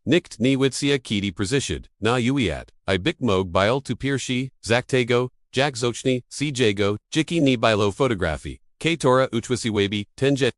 Nikt niewidsia kiti przeszedł, na uiat, I bik mog bile tu pierwszy, zaktego, jak zochni, cjego, dziki ni bilo fotografii, Katora uchwisiwabi, tenjet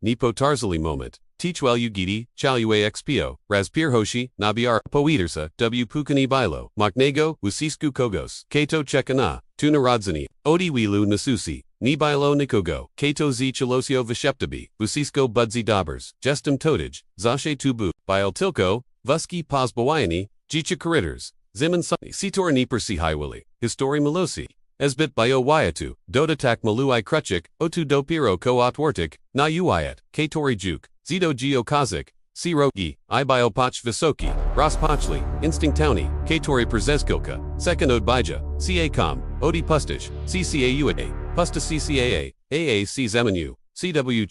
ni potarzali moment, teachwell ugidi, chalue expo, razpierhoshi, nabiar, poitersa, w pukani bilo, maknego, usisku kogos, Kato chekana, tunaradzani, odi wilu nasusi, ni bilo nikogo, Kato z chalosio visheptabi, usisko budzi dabbers, gestum totij, zashe tubu, bil tilko, vuski pozbawayani, jicha corridors, zimin sani, sitor ni persi highwilly, histori malosi. Esbit bio wyatu, dodatak maluai kruchik, otu dopiro ko otwartik, na uiat, katori juk, zido geo kazik, sirogi, I bio poch visoki, raspochli, instinctauni, katori przeskilka, second odbija, ca com, odi pustish, cca uate, pusta ccaa, aac zemenu, cw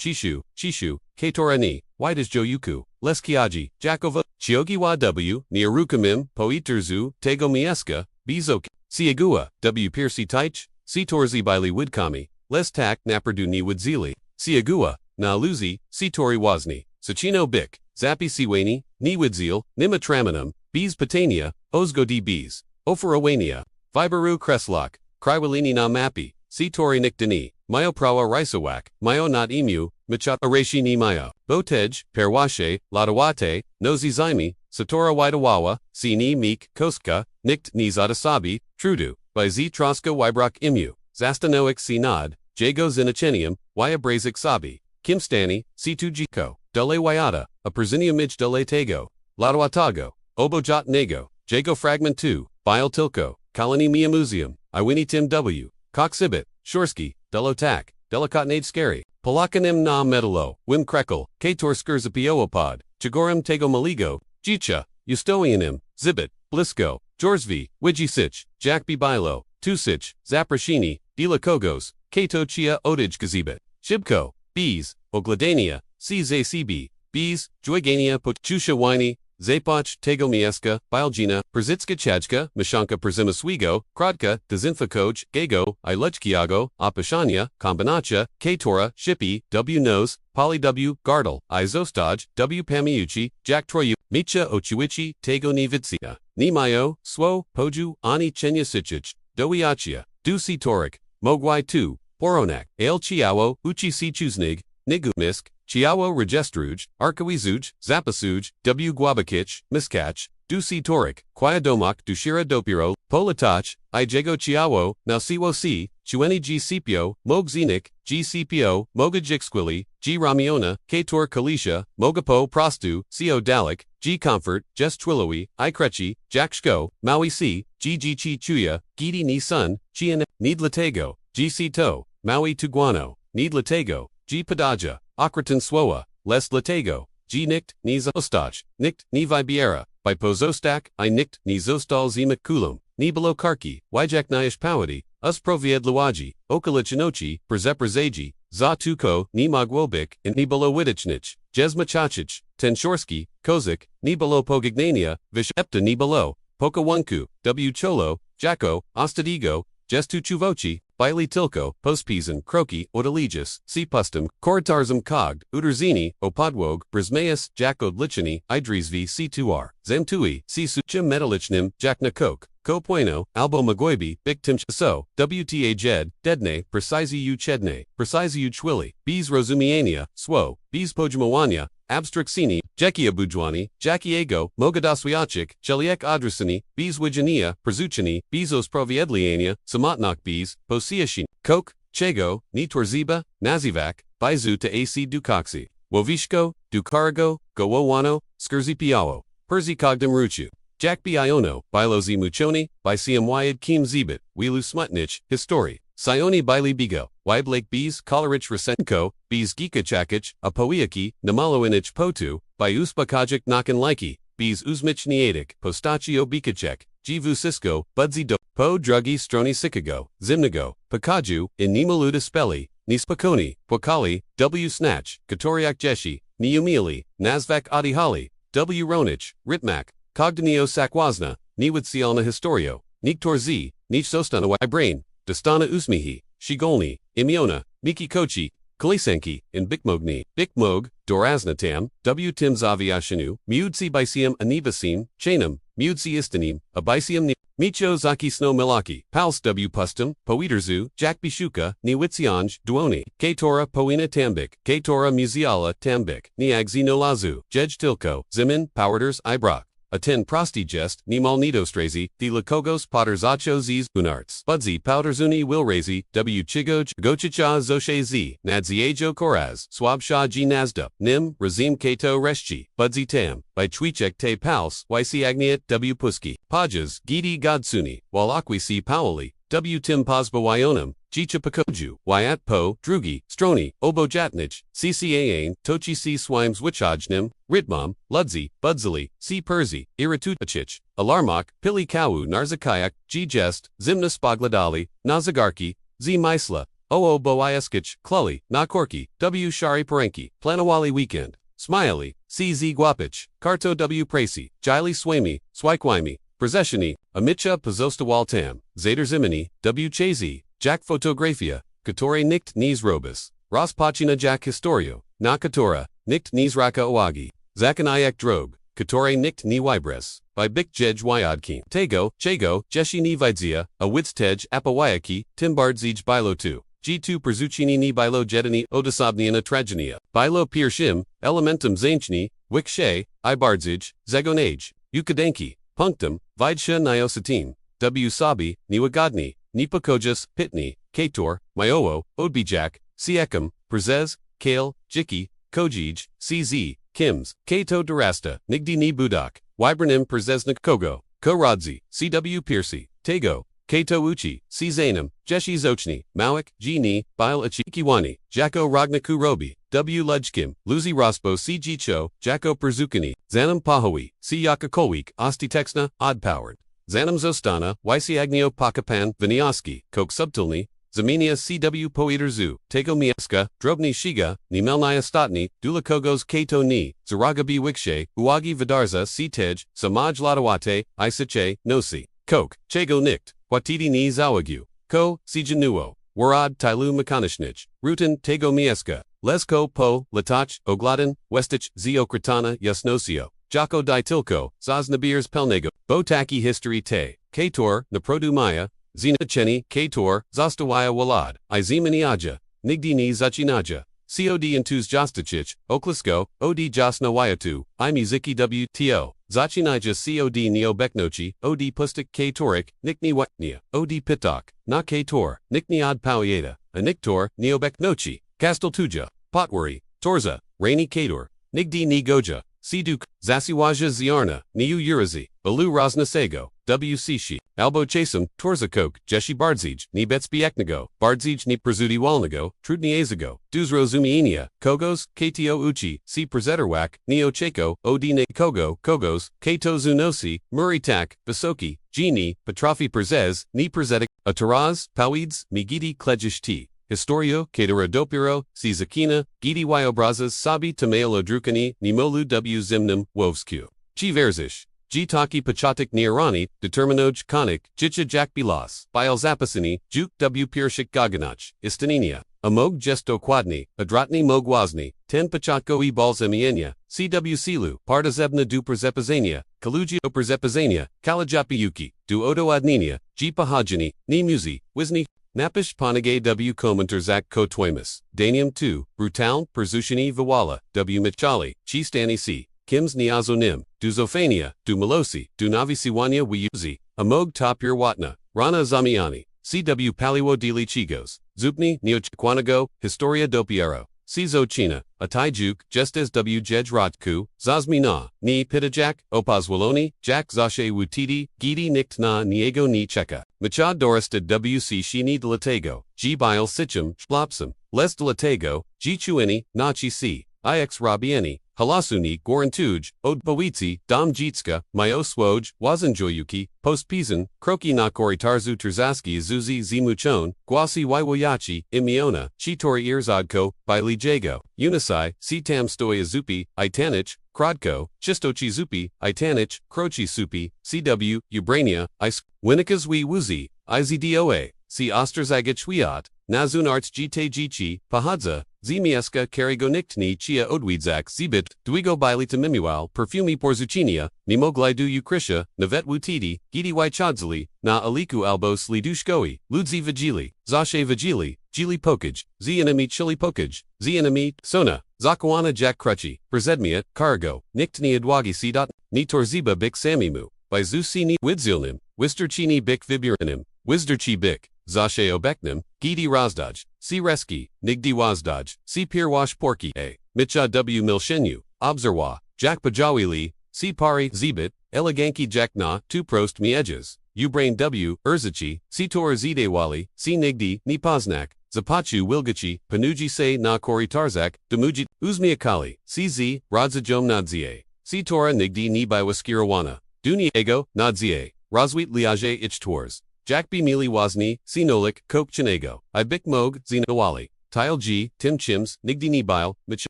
chishu, katorani, whitish joyuku, leskiaji, jakova, chiogiwa w, niarukamim, poiterzu, tego mieska, bizoki. Siagua, w piersi taich, si torzi bili widkami, les tak naperdu ni widzili, siagua, na luzi, si tori wazni, sachino bik, zapi siwani, ni widzil, nima traminum, bees patania, ozgo di bees, ophorowania, viberu kreslok, krywalini na mapi, si tori niktani, myo prawa risawak, myo not emu, michat arashi ni myo, botej, perwashe, latawate, nozi zaimi, satora widawawa, si ni meek, koska, nikt ni zadasabi, trudu, by z troska wybrak imu, zastanoic si nod, jago zinachenium, yabrazik sabi, kimstani, si tu jiko, dole wyata, a persiniumij dole tego, latawatago, obojot nego, jago fragment 2, bile tilko, koloni mia museum, iwini tim w, coxibit, shorsky, delotak, delikatnade scary, polakanim na medalo, wim krekel, kator skurzapioopod, chigorim tego maligo, jicha, ustoianim, zibit, blisko, Jorzvi, Wijisich, Jakbi Bilo, Tusich, Zaprashini, Dilakogos, Kato Chia Odij Gazibit, Shibko, Bees, Ogladania, CZCB, Bees, Joygania Potchusha Wini, Zapoch, Tegomieska, Biljina, Przitska Chajka, Mishanka Przimaswigo, Krodka, Dezinfakoj, Gago, Iluchkiago, Apashanya, Kombinacha, Katora, Shippy, W Nose, Poly W, Gardel, Izostoj, W Pamiuchi, Jack Troyu, Micha Ochuichi, Tego Nivitsia, Nimayo, Swo, Poju, Ani Chenya Sichich, Doiachia, Dusi Torik, Mogwai 2, Poronak, El Chiawo, Uchi Si Chuznig, Nigumisk, Chiawo Regestruj, Arkawizuj, Zapasuj, W Guabakich, Miskach, Dusi Torik, Quayadomak Dushira Dopiro, Polatach, Ijego Chiawo, Nasiwo Si, Chueni G Cipio, Mog Zenik, G Cpo, Moga Jixquili, G Ramiona, Kator Kalisha, Mogapo Prostu, Co Dalek, G Comfort, Jes Twiloi, I Krechi, Jack Shko, Maui Si, G G Chi Chuya, Gidi Ni Sun, Chian, Need Latego, G C To, Maui Tuguano, Need Latego, G Padaja, Akratan Swoa, Les Latego, G Nikt, Ni Zostach, Nikt, Ni Vibiera, by Pozostak, I Nikt, Ni Zostal Zimak Kulum, Ni Below Karki, Wijak Naish Powadi, Us Provied Luaji, Okalachinochi, Przeprzegi, Za Tuko, Ni Magwobik, and Ni Below Widichnich, Jesma Chachich, Tenshorsky, Kozik, Ni Below Pogignania, Vish Epta Ni Below, Pokawanku, W Cholo, Jacko, Ostadigo, Jestu Chuvochi, Bili Tilko, Postpizan, Kroki, Odalegis, C Pustum, Koritarzum Kogd, Uderzini, Opadwog, Brismaeus, Jakod Lichini, Idrisv C2R, Zemtui, C Suchim Metalichnim, Jaknakok, Ko Pueno, Albo Magoibi, Big Tim So, WTA Jed, Dedne, Precisi U Chedne, Precisi U Chwili, Bees Rosumiania, Swo, Bees Pojmawanya, Abstrixini, Jekia Bujwani, Jakiego, Mogadaswiachik, Cheliek Adrasini, Bees Wijania, Prazuchini, Bezos Proviedliania, Samatnak Bees, Posiashin, Kok, Chego, Nitorziba, Nazivak, Baizu to AC Dukoxi, Wovishko, Dukarago, Gowowano, Skurzi Piawo, Perzi Kogdam Ruchu, Jack Biono, Bilozi Muchoni, Bicium Wyad Kim Zebit, Wilu Smutnich, Histori, Sioni Bili Bigo, Wyblake Bees, Kolarich Rasenko, Bees Gikachakich, Apoiaki, Namaloinich Potu, by Uspakajik Nakan Liki, Bees Uzmich Nieadik, Postachio Bikachek, Jivu Sisko, Budzi Do, Po Druggy Stroni Sikago, Zimnago, Pakaju, in Nimaluda Spelli, Nispakoni, Pokali, W Snatch, Katoriak Jeshi, Niumili, Nazvak Adihali, W Ronich, Ritmak, Cogdanio Sakwazna, Niwitsialna Historio, Niktor Z, Nich Sostana Brain, Dastana Usmihi, Shigolni, Imiona, Miki Kochi, Kalisanki, in Bikmogni, Bikmog, Doraznatam, W. Tim Zaviashinu, Mudsi Bisium Anibasim, Chainum, Mudsi Istanim, Abisium Micho Zaki Snow Milaki, Pals W. Pustum, Poiterzu, Jack Bishuka, Niwitsionj, Duoni, Katora Poina Tambik, Katora Muziala Tambik, Niagzi no Lazu, Jej Tilko, Zimin, Powerders, Ibrock. Aten prosti jest, ni malnidostrazi, di lakogos potters ocho z's unarts. Budzi powderzuni wilrazi, w chigoj, gochicha zoshe z, nadziejo koraz, swabsha g nazda, nim, razim kato reshchi, budzi tam, by chwichek te pals, yc agniat w puski, pajas, gidi godsuni, walakwi si powali, w tim pozbawionum, Gichapakoju, Wyat Po, Drugi, Stroni, Obojatnich, Ccaane, Tochi C. Swimes Wichajnim, Ritmam, Ludzi, Budzili, C. Perzi, Iratutachich, Alarmok, Pili Kawu Narzakayak, G. Jest, Zimna Spogladali, Nazagarki, Z. Meisla, Oo Boiaskich, Kluli, Nakorki, W. Shari Parenki, Planawali Weekend, Smiley, C. Z. Guapich, Karto W. Pracy, Jili Swami, Swikwimi, Prezeshini, Amicha Pazostawal Tam, Zader Zimini, W. Chazy, Jack Photografia, Katore Nikt Nies Robus, Rospachina Jack Historio, Nakatora, Nikt Nies Raka Oagi, Zakanayak Drog, Katore Nikt Ni Wybres, by Bik Jej Wyodkin, Tego, Chago, Jeshi Ni Vidzia, A Witztej, Apawayaki, Timbard Bilo 2, G2 Porzucony ni Bilo Jedini Odosobniana Tragenia, Bilo Piershim, Elementum Zainchni, Wikshe, Ibardzij, Zegonage, Yukadenki, Punctum, Vidsha Niosatim, W. Sabi, Niwagodni, Nipakojas, Pitni, Kator, Myowo, Odbijak, Siekam, Prezez, Kale, Jiki, Kojij, CZ, Kims, Kato Darasta, Nigdi ni Budak, Wybranim Prezesnik Kogo, Korodzi, CW Piercy, Tego, Kato Uchi, C. Zainam, Jeshi Zochni, Mawik, G. Ni, Bile Achikiwani, Jako Rognaku Robi, W. Lujkim, Luzi Rospo C. Jicho, Jako Porzucony, Zanam Pahowi, C. Yakakolwik, Osti Texna, Odd Powered. Zanam Zostana, YC Agnio Pakapan, Vinioski, Kok Subtilni, Zaminia CW Poiterzu, Tego Mieska, Drobni Shiga, Nimelnaya Statni, Dulakogos Kato Ni, Zaraga B. Wikshe, Uagi Vidarza C. Tej, Samaj Latawate, Isache, Nosi, Kok, Chago Nikt, Watiti Ni Zawagyu, Ko, Sijanuo, Warad Tailu Makanishnich, Rutan Tego Mieska, Lesko Po, Latach, Ogladin, Westich, Ziokratana, Yasnosio. Jako Ditilko, Zaznabirs Pelnego, Botaki History Te, Kator, Naprodu Maya, Zinacheni, Kator, Zostawaya Walad, Izimani Aja, Nigdini Zacinaja, COD Intuz Jostachich, Oklisko, OD Josna Wayatu, Imiziki WTO, Zachinija COD Neo Beknochi, OD Pustik Katorik, Nikni Watnia, OD Pitok, Na Kator, Nikni Ad Pauieta, Aniktor, Neo Beknochi, Kasteltuja, Potwari, Torza, Rainy Kator, Nigdi Ni Goja, Siduk, Zasiwaja Ziarna, Niu Urazi, Balu Rosnasego, W. Sishi, Albo Chasum, Torzakok, Jeshi Bardzij, Ni Betsbieknago, Bardzij Ni Przudi Walnago, Trudni Azago, Duzro Zumienia, Kogos, KTO Uchi, C. Prezeterwak, Neo Chako, Odine Kogo, Kogos, Kato Zunosi, Muritak, Basoki, Gini, Petrofi Prezez, Ni Prezetic, Ataraz, Pawids, Migidi Klejish T. Historio, Kadara Dopiro, Zakina, Gidi Wyobrazas Sabi Tamaelo Drukani, Nimolu W. Zimnum, Wovsku. Chi Verzish, G. Taki Pachatik Nierani, Determinoj Konik, Jicha Jack Bilas, Bile Zapasini, Juk W. Pirshik Gaganach, Istaninia, Amog Gesto Quadni, Adratni Mogwazni, Ten Pachatko E. Balzemienia, CW Silu, Partazebna du Przepazania, Kaluji o Przepazania, Kalajapiyuki, du Odo Adninia, G. Pahajani, Ni Muzi, Wizni, Napish Panage W. Komenterzak Kotwemus, Danium 2, Brutal, Perzushini Viwala, W. Michali, Chistani C. Kims Niazonim, Du Zofania, Du Malosi, Du Navisiwania Wiyuzi, Amog Tapir Watna, Rana Zamiani, CW Paliwo Dili Chigos, Zupni, Neochiquanago, Historia Dopiero, Cizo China, Ataijuk, Justes W. Jej Rotku, Zazmina, Ni Pitajak, Opazwaloni, Jack Zashe Wutiti, Gidi Nikt na Niego Ni Cheka, Machad Dorista WC Shini de Latego, G. Bile Sichum, Shlopsum, Les de Latego, G. Chueni, Nachi C. Ix Rabieni, Halasuni, Gorantuj, Odbawitsi, Dom Jitska, Mayo Swoj, Wazanjoyuki, Postpizan, Kroki Nakori Tarzu Terzaski Azuzi Zimuchon, Gwasi Waiwayachi, Imiona, Chitori Irzadko, Baili Jago, Unisai, Sitam Stoi Azupi, Itanich, Krodko, Chistochi Zupi, Itanich, Krochi Supi, CW, Ubrania, Isk, Winikas Wi Wuzi, Izdoa, C. Osterzagich Wiat, nazunarts jite dzieci, pochadza, zimieska karigo nikt ni chia odwidzak zibit, dwigo bilita mimiwal, perfumi porzucenia, ni moglaidu ukrisha, navet wutidi, gidi wychodzili, na aliku albo slidushkoi, ludzi vigili, zashe vigili, Gili Pokaj, Z enemy Chili Pokaj, Z enemy Sona, Zakwana Jack Crutchy, Prezedmiat, Cargo, Nikt ni Adwagi C. Ni Torziba Bik Samimu, by Zusi ni Widzilnim, Wisterchini Bik Viburanim, Wizderchi Bik, Zashe Obeknim, Gidi Razdaj, C. Reski, Nigdi Wazdaj, C. Pirwash Porky A. Micha W. Milshenu, Obzerwa, Jack Pajawili, C. Pari Zibit, Eleganki Jack Na, Tu Prost Mi Edges, Ubrain W. Urzachi, C. Tor Zidewali, C. Nigdi, Ni Poznak, Zapachu Wilgachi, Panuji Se na Kori Tarzak, Damuji, Uzmiakali, CZ, Radzajom Nadzie, C. Tora Nigdi ni Biwaskirawana, Duni Ego, Nadzie, Razwit Liage Ich Tours, Jack B. Mili Wazni, C. Nolik, Kok Chinego, Ibik Mog, Zinawali, Tile G, Tim Chims, Nigdi Nibil, Micha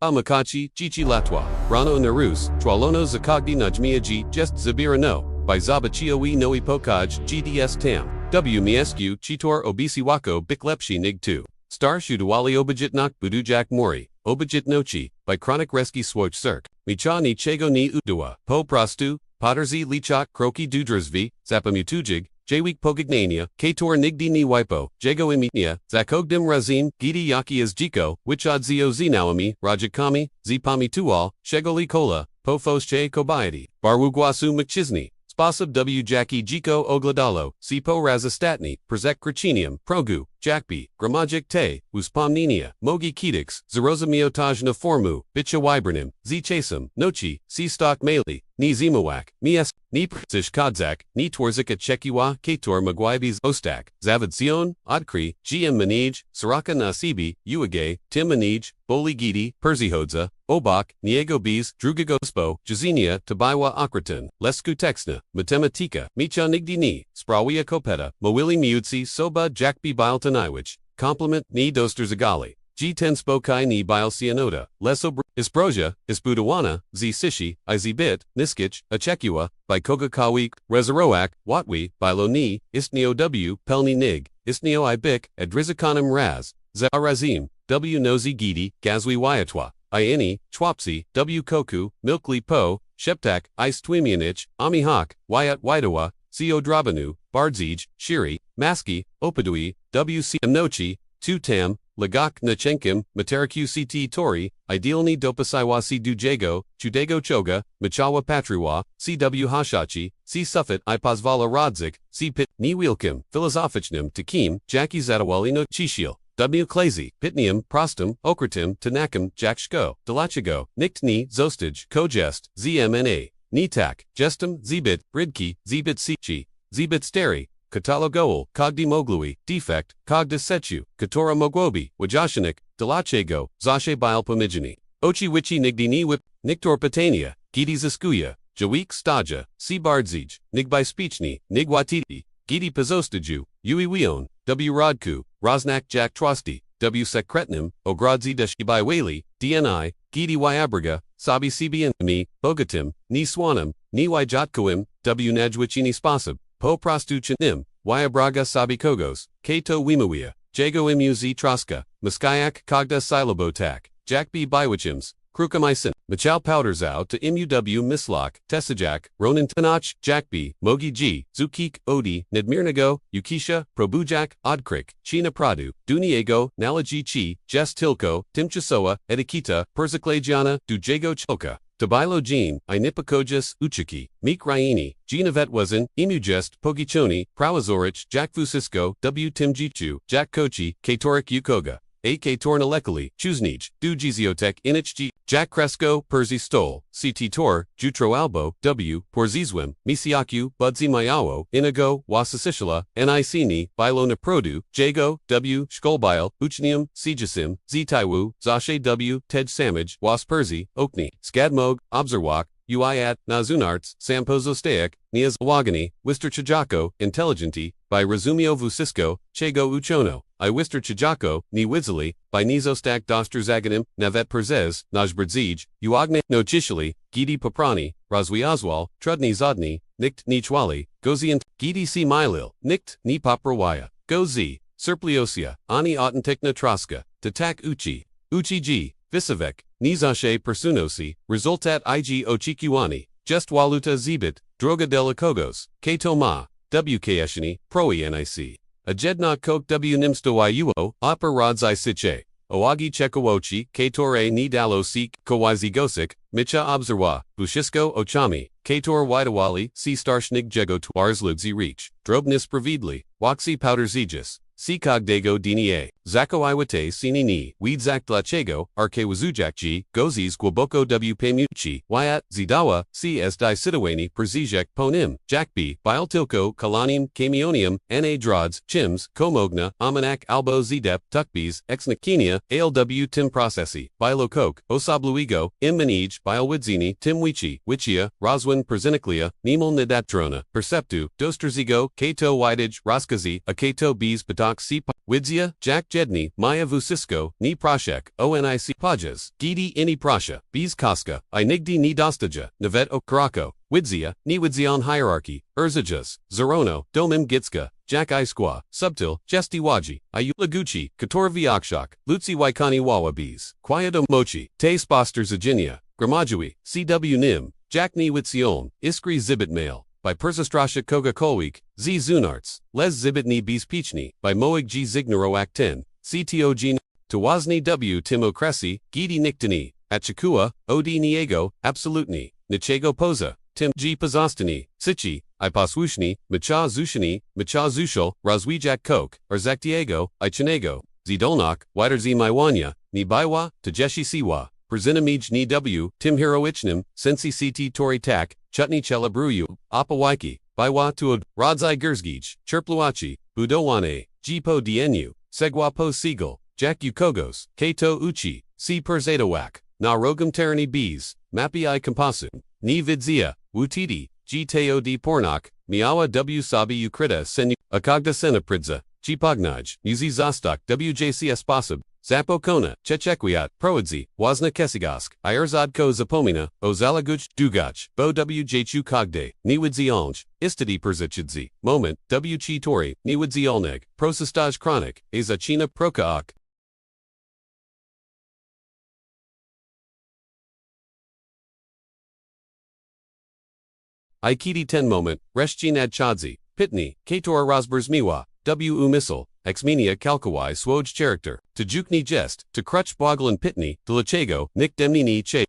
Makachi, Chichi Latwa, Rano Narus, Twalono Zakagdi Najmia G, Jest Zabira No, by Zabachioe Noi Pokaj, GDS Tam. W. Miescu, Chitor Obisi Wako Biklepshi Nig 2. Star Shudawali Obajitnak Budujak Mori, Obajit Nochi, by Chronic Reski Swoch Cirque, Micha ni Chego ni Udua, Po Prastu, Potterzi Lichak Kroki Dudrazvi, Zapamutujig, Jawik Pogignania, Kator Nigdi ni Wipo, Jago Imitnia, Zakogdim Razim, Gidi Yaki as Jiko, Wichad Zio Zinawami, Rajakami, Zipami Tual, Shegoli Kola, Pofos Che Kobayadi, Barwugwasu Mchisni. Spasib W. Jackie Jiko Ogladalo, Sipo Razastatni, Przek Krachinium, Progu, Jakbi, Gramagic Te, Uspomninia, Mogi Kedix, Zeroza Miotaj na Formu, Bitcha Wybernim, Z Chasum, Nochi, C Stock Mali, Ni Zimawak, Mies, Ni Przish Kadzak, Ni Twarzik at Chekiwa, Kator Magwaibis Ostak, Zavid Sion, Odkri, GM Manij, Saraka Nasibi, Uagay, Tim Manij, Boli Gidi, Perzihodza, Obak, Niego Bees, Drugagospo, Jazinia, Tabaywa Akraton, Lesku Texna, Matematika, Micha Nigdini, Sprawia Kopeta, Mawili Miutsi, Soba Jakbi Biltaniwich, Compliment Ni Doster Zagali, G10 Spokai Ni Bil Cianoda, Leso Isprosia, Isbudawana, Z Sishi, Izbit, Niskich, Achekua, by Kogakawik, Rezaroak, Watwi, Bilo Ni, Istnio W, Pelni Nig, Istnio Ibik, Adrizakanim Raz, Zarazim, W Nozi Gidi, Gazwi Wyatwa, Iani, Chwapsi, W Koku, Milkli Po, Sheptak, Ice Twimianich, Amihak, Wyat Wydawa, Co Drabanu, Bardzij, Shiri, Maski, Opadui, WC Mnochi, Tutam, Lagak Nachenkim, Mataraku CT Tori, Idealni Dopasaiwasi Dujago, Chudego Choga, Machawa Patriwa, CW Hashachi, C Suffit Ipazvala Rodzik, C Pit, Ni Wheelkim, Philosophichnim Takim, Jackie Zadawali no Chishil. W. Klazy, Pitnium, Prostum, Okratim, Tanakim, Jakshko, Delachigo, Nikt ni, Zostaj, Kojest, ZMNA, Nitak, Jestum, Zbit, Bridki, Zbit Sichi, Zbit Steri, Katalogoal, Kogdi Moglui, Defect, Kogda Sechu, Katora Mogwobi, Wajashanik, Delachego, Zashe Bilpomigini, Ochi Wichi Nigdini Whip, Niktor Patania, Gidi Zaskuya, Jawik Staja, C. Bardzij, Nigbai Speechni, Nigwatiti, Gidi Pazostaju, Ui Wion, W. Rodku, Rosnak Jack Trosti, W. Sekretnim, Ogradzi Deshkibai Wali, DNI, Gidi Wyabraga, Sabi CBN, Mi, Bogatim, Ni Swanam, Ni Jotkoim, W. Najwichini Spasib, Po Prostuchanim, Wyabraga Sabi Kogos, Kato Wimawia, Jago Imuz Troska, Muskayak Kogda Silobotak, Jack B. Bywichims, Krukamisin, Machal Powderzau to MUW Mislok, Tessajak, Ronan Tanach, Jack B, Mogi G, Zukik, Odi, Nedmirnago, Yukisha, Probujak, Odkrik, China Pradu, Duniego, Nalaji Chi, Jess Tilko, Timchasoa, Edikita, Perziklagiana, Dujago Chilka, Tabilo Jean, Inipakojas, Uchiki, Meek Raini, Ginavet Wazin, Imujest, Pogichoni, Prawazorich, Jack Fusisko, W. Timjichu, Jack Kochi, Katorik Yukoga. A.K. Tornalekali, Chuznij, Dujiziotek Inichji, Jack Kresko, Perzi Stol, C.T. Tor, Jutro Albo, W. Porzizwim, Misiaku, Budzi Mayawo, Inago, Wasasishila, Nicini, Bilo Naprodu, Jago, W. Shkolbile, Uchnium, Sijasim, Zitaiwu, Zashe W. Tej Samaj, Was Perzi, Okni, Skadmog, Obzerwak, Uiat, Nazunarts, Sampozostaek, Niaz Wagani, Wister Chajako, Intelligenti, by Razumio Vusisko, Chego Uchono, I Wister Chajako, Ni Wizali, by Nizostak Doster Zaganim, Navet Perzez, Najbrdzij, Uagne, No Chishili, Gidi Paprani, Razwi Oswal, Trudni Zodni, Nikt Nichwali, Goziant, Gidi C. Milil, Nikt, Ni Paprawaya, Gozi, Serpliosia, ani autentikna troska, tatak uchi g, visavek, nizashe personosi, resultat ig ochikiwani, just waluta zibit, droga dela kogos, kato ma, wkeshini, proi-nic. Ajedna kok w nimsto opera rodzai siche, oagi chekowochi, katore ni dalo sik, kawazi gosik, micha obserwa, bushisko ochami, kator widawali, si starshnig jego twarzludzi reach, drobnis pravidli, waxi powder zegis. Sikogdago dnie, zako iwate sinini, weedzak dlaczego, arkewazujak gozis głoboko w pemuchi, wyat, zidawa, cs di sitawani, przijek ponim, jakbi, biltilko, kalanim, kamionium, na drods, chims, komogna, amanak albo zdep, tukbis, exnakinia, alw tim processi, bilokok, osobluigo, manij, bilwidzini, timwichi, wichia, roswin prziniklia, nimel nadatrona, perceptu, dostrzigo, kato widage, roskazi, akato bs patak si widzia, jak jedni, maya vusisko, ni proshek, onic pajas, gidi ini prosha, bs koska, I nigdi ni dostaja, navet o karako, widzia, ni widzion hierarchy, urzajas, zerono, domim gitska, jak iskwa, subtil, jesti waji, ayu laguchi, kator viakshak, lutsi waikani wawa bs, quiado mochi, te sposter zajinia, gramajui, cw nim, jak ni witsion, iskri zibit mail. By Perzastrasha Koga Kolwik, Z Zunarts, Les Zibitni Bis Pichni, by Moig G Zignaro Act 10, CTOG Tawazni W Timokrasi, Gidi Niktini, Achakua, Od Niego, Absolutni, Nichego Poza, Tim G Pazostani, Sichi, Ipaswushni, Macha Zushani, Macha Zushal, Razwijak Kok, Arzaktiego, Ichanego, Zidolnak, Widerzi Maiwanya, Ni Baiwa, Tajeshi Siwa, Przinamij Ni W, Tim Hiroichnim, Sensi CT Tori Tak, Chutney Chela Bruyu, Apawaiki, Baiwa Tuod, Rodzai Gerzgij, Chirpluachi, Budowane, Jipo Dienu, Segwapo Siegel, Jaku Kogos, Kato Uchi, Si Perzadawak, Na Rogam Terani Bees, Mapi I Kampasu, Ni Vidzia, Wutiti, Gteo di Pornak, Miawa W Sabi Ukrita Senu, Akagda Sena Pridza, Chipagnaj, Muzi Zastok WJCS Pasib, Zapokona, Chechekwiat, Proadzi, Wazna Kesigask, Ierzad Ko Zapomina, Ozalaguch, Dugach, Bo WJchu Kogde, Niwidzi Alnj, Istadi Perzichidzi, Moment, WC Tori, Niwidzi Alneg, Prosistaj Chronic, Azachina Prokaak. Aikidi 10 Moment, Reshchin Ad Chadzi, Pitni, Kator Rosbers Miwa, W Umisal, Exmenia Kalkawai Swoj Character, to Jukni Jest, to Crutch Boglan Pitni, to Lachego, Nick Demnini Che.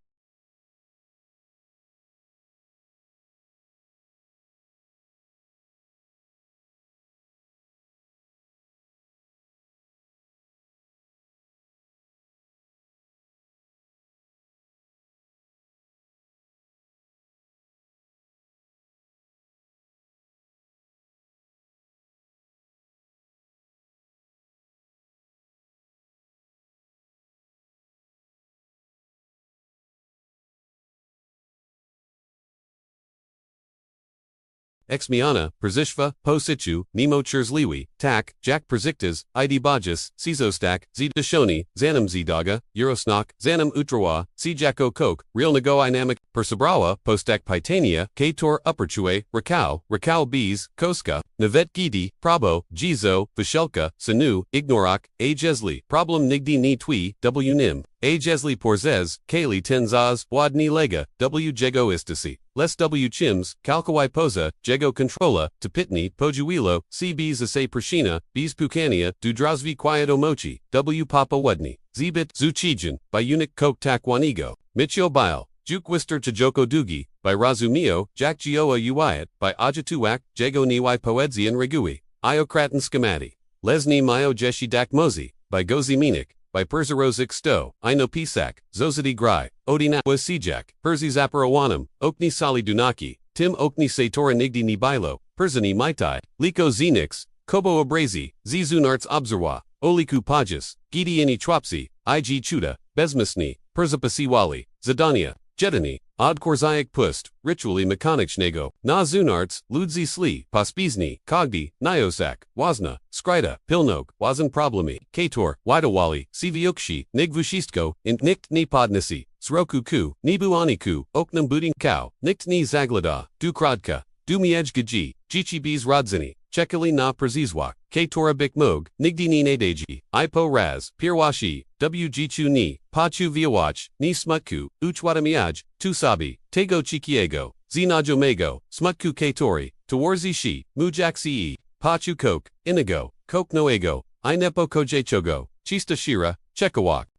Exmiana, Przishva, Posichu, Nemo Cherzliwi, Tak, Jak Prziktas, ID Bajas, Sizostak, Zdashoni, Zanam Zdaga, Eurosnak, Zanam Utrawa, Jako Kok, Real Nego Inamic, Persabrawa, Postak Pitania, Kator Upperchue, Rakau Bees, Koska, Navet Gidi, Prabo, Gizo, Vishelka, Sanu, Ignorak, Ajesli, Problem Nigdi Ni Twi, W Nim. Ajesli Porzez, Kali Tenzaz, Wadni Lega, W Jego Istasi, Les W Chims, Kalkawai Poza, Jego Controla, Tapitni, Pojuilo, C Bs Ase Pershina, Bs Pukania, Dudrazvi Quieto Mochi, W Papa Wedni, Zibit, Zuchijin, by Unic Kok Takwanigo, Michio Bile, Jukwister Tajoko Dugi, by Razumio, Jak Gioa Uiat, by Ajatuak, Jego Niwai Poedzi and Regui, Iokratan Scamati, Lesni Mayo Jeshi Dak Mozi, by Gozi Minik, by Perzarozik Sto, Ino Pisak, Zozadi Grai, Odina Sijak, Perzi Zaparawanam, Okni Sali Dunaki, Tim Okni Satora Nigdi Nibilo, Perzani Maitai, Liko Zenix, Kobo Obrazi, Zizunarts Obserwa, Oliku Pajas, Gidi Ini Chwapsi, Ig Chuda, Bezmisni, Perzapasiwali, Zadania, Jedani, Od Korzayak Pust, Ritually Mechanichnego, Na Zunarts, Ludzi Sli, Paspizni, Kogdi, Nyosak, Wazna, Skrida, Pilnog, Wazan Problemi, Kator, Widawali, Siviokshi, Nigvushistko, Nikt Ni Podnisi, Sroku Ku, Nibu Aniku, Oknam Buding Kau, Nikt Ni Zaglada, Dukradka, Dumiej gaji, dzieci bez rodziny, czekali na przizwak, które bik mog, nigdy nie nadejdzie, po raz, pierwashi, wjichu ni, pachu wiałać, ni smutku, uchwadamiaj, tu sabi, tego chikiego, znajomego, smutku katori, towarzi shi, mujaksi pachu kok, inigo, kok noego, nepo kojechogo, chista shira,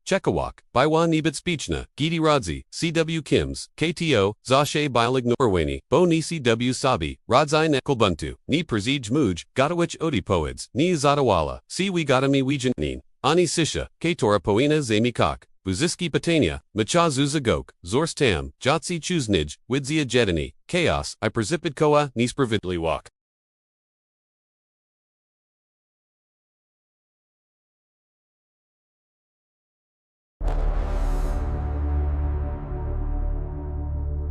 Czechowak, Bywa Nibit Spichna, Gidi Rodzi, CW Kims, KTO, Zashe Bilignorwani, Bo Nisi W Sabi, Rodzai Nekolbuntu, Ni Przij Muj, Gotowich Odipoids, Ni Zadawala, Si We Gotami Wejanin, Ani Sisha, Katora Poina Zami Kok, Buziski Patania, Macha Zuzagok, Zors Tam, Jotsi Chuznij, Widzia Jedini, Chaos, I Precipit Koa, Nispravitli Walk.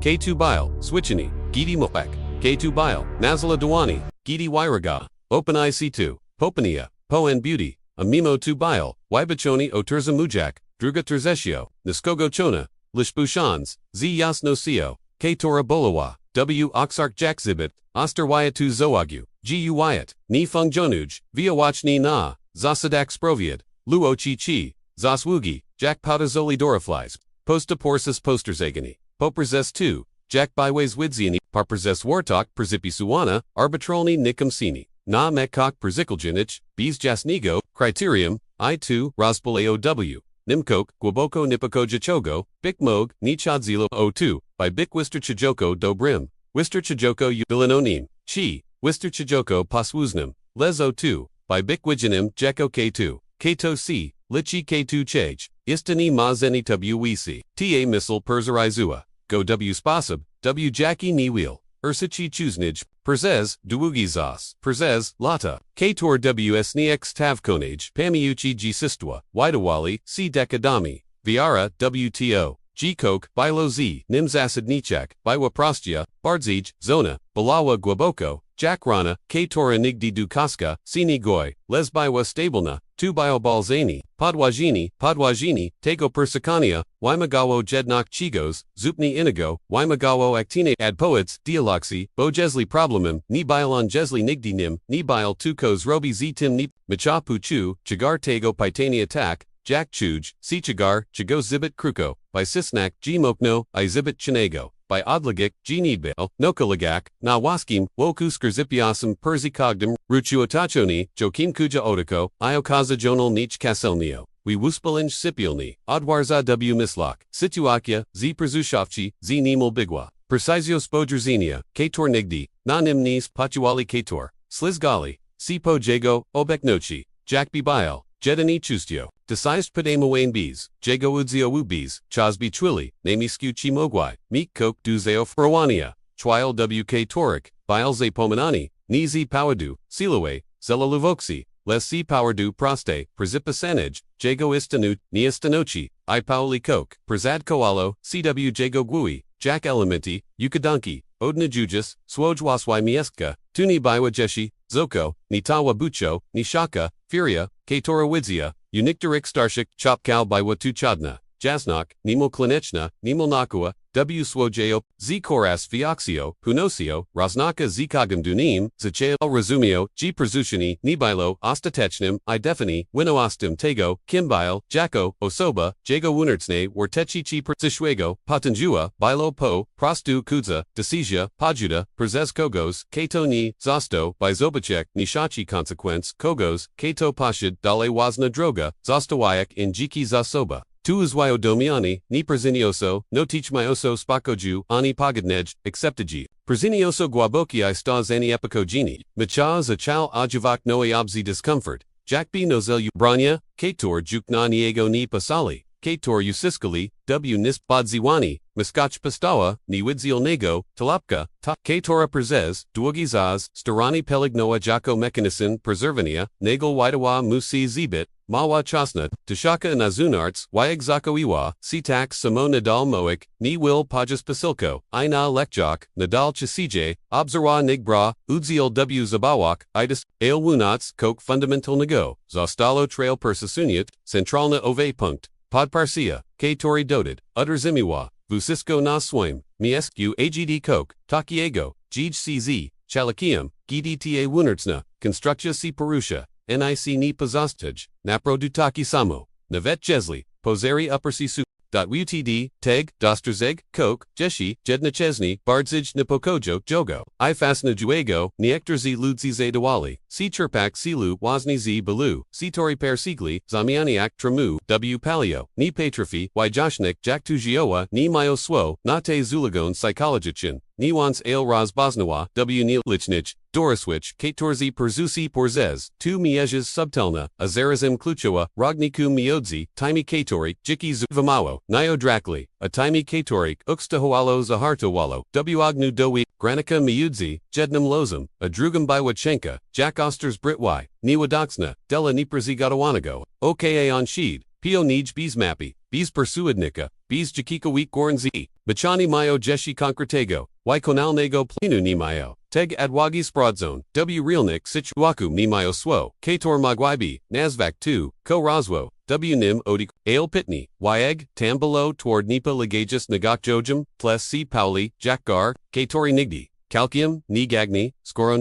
K2 Bile, Switchini, Gidi Moek, K2 Bile, Nazala Dawani, Gidi Wairaga, Open IC2, Popania, Poen Beauty, Amimo 2 Bile, Wybachoni Oturza Mujak, Druga Terzesio, Niskogo Chona, Lishpushans, Z Yasno Sio, K Tora Bolawa, W Oxark Jack Zibit, Oster Wyatu Zoagu, Gu Wyatt, Ni Fung Jonuj, Via Watch Ni Na, Zasadak Sproviad, Luo Chi Chi, Zaswugi, Jack Pautazoli Doraflies, Posta Porsis Posterzagani. Poprzez 2, Jack Byways Widziani, Parprzez Wartok Przipisuwana, Arbitralni Nikomsini, Na Mekok Przikljanic, Bez Jasnigo, Criterium, I2, Rozpoleo W, Nimkok, Głęboko Nipoko Jachogo, Bik Mog, Nichadzilo O2, by Bik Wister Chijoko Dobrim, Wister Chijoko Ubilanonim, Chi, Wister Chijoko Paswuznim, Les O2, by Bik Wijanim Jeko K2, Kato C, Lichi K2 Chage, Istani Mazeni Twisi, Ta Missile Perzarizua. Go W Spasib, W Jackie Ni Wheel, Ursichi Chuznij, Przez, Dwugizas, Przez, Lata, Kator WS Niex Tavkonage, Pamiuchi G Sistwa, Widawali, C Dekadami, Viara, WTO, G Coke, Bilo Z, Nims Acid Nichak, Biwa Prostia, Bardzij, Zona, Balawa Głęboko, Jack Rana, Katora Nigdi Dukaska, Sini Goy, Les Biwa Stablena, Tu Bio Balzani, Podwajini, Tego Persicania, Wymagawo Jednak Chigos, Zupni Inigo, Wymagawo Actine Ad Poets, Dialoxi, Bojesli Problemim, Ni Bilon Jesli Nigdi Nim, Ni Bil Tukos Robi Z Tim Ni, Macha Puchu, Chigar Tego Pitani Attack, Jack Chuj, Si Chigar, Chigo Zibit Kruko, by Sisnak, G Mokno, I Zibit Chinego, by Odlagik, G Needbale, Nokalagak, Na Waskim, Woku Skrzipiasum Perzikogdum, Ruchu Otachoni, Jokim Kuja Otako, Iokaza Jonal Nich Kaselnio, We Wuspalinj Sipilni, Odwarza W Mislak, Situakya, Z Przushavchi, Z Nimul Bigwa, Precisio Spodrzenia, Kator Nigdi, Na Nimnis Pachuali Kator, Slizgali, Sipo Jago, Obeknochi, Jack Bile, Jedani Chustio, Decised Padamawain Bees, Jago Udzio Ubis, Chasbi Twili, Namisku Chimogwai, Meek Coke Duzeo Frowania, Chwile WK Torik, Bilze Pomanani, Nizi Powadu, Silowe, Zelaluvoxi, Les Si Powerdu Proste, Prezipasanij, Jago Istanu, Niastanochi, I Pauli Coke, Prezad Koalo, CW Jago Gui, Jack Elementi, Yukadanki, Odnajujis, Swojwaswai Miestka, Tuni Biwa Jeshi, Zoko, Nitawa Bucho, Nishaka, Furia, Katora Widzia, Uniktarik Starshik, Chopkal Biwa Tuchadna, Jasnok, Nimul Klinechna, Nimul Nakua, W Swojeo, Z Koras Vioxio, Punosio, Rosnaka Zikagam Dunim, Zachael Razumio, G Przushani, Nibilo, Ostatechnim, I Defini, Winoastim Tego, Kimbile, Jacko, Osoba, Jago Wunertsne, Wartechi Zishwego, Patanjua, Bilo Po, Prostu Kudza, Desisia, Pajuda, Przez Kogos, Kato Ni, Zosto, Bizobachek, Nishachi Consequence, Kogos, Kato Pashid, Dale Wazna Droga, Zostowayak in Jiki Zasoba. Tu uzwayo domiani, ni przinioso, no teach myoso spakoju, ani pagadnej, acceptaji. Przinioso guaboki I stas ani epikogeni, macha za chal ajavak noe obzi discomfort, jack b nozel branya, kator jukna niego ni pasali, kator usiskali, w nisp badziwani, miskach pastawa, ni widziel nego, talapka, ta, katora przez, duogizaz, starani pelignoa jako mechanisin preservania, nagel widawa musi zibit, Mawa Chasna, Tashaka and Azunarts, Wyegzako Iwa, Sitak Samo Nadal Moik, Ni Will Pajas Pasilko, Ina Lekjok, Nadal Chasije, Obzerwa Nigbra, Udziel W Zabawak, Idis, Ale Wunats, Coke Fundamental Nego, Zostalo Trail Persasunyat, Centralna Ove Punkt, Podparsia, Katori Doted, Utter Zimiwa, Vusisko Na Swim, Miescu AGD Coke, Takiego, gij cz, chalakium, gdta wunartsna, konstrukcja si porusha, nic ni pozostaj, naprodutaki samo, nawet jesli, pozeri uppersi su. Wtd, teg, dosterzeg, kok, jeshi, jednachesni, bardzij nipokojo, jogo, I fasna juego, niektorzi ludzi zadawali, si chirpak silu, wazni z balu, si tori per sigli, zamianiak tremu, w palio, ni patrofi, y joshnik, jak tujiowa, ni mayo swo, nate zulagon psychologichin, niwans ale raz bosnawa, w nilichnich, doriswich, katorzi perzusi porzez, tu mieges subtelna, azarazim kluchowa, rogniku miodzi, time katori, jiki zuvamawo, nio drakli, a time katori, ukstahoalo zahartowalo, w agnu dowi, granica miudzi, jednam lozum, a drugam biwachenka, jak osters britwy, niwadoxna, dela niprzigodowanago, oka on sheed, pio nij bees mappy, bees pursuidnika, bees jakika week gornzi, bachani mayo jeshi concretego, y konal nego plinu ni mayo, teg adwagi sprodzone, w realnik situaku ni mayo swo, kator magwybi, nazvak 2, ko roswo, w nim odik, ale pitni, yeg, tambalo toward nipa ligagus nagakjojum, ples si pauli, jakgar, katori nigdi, calcium, ni gagni, skoro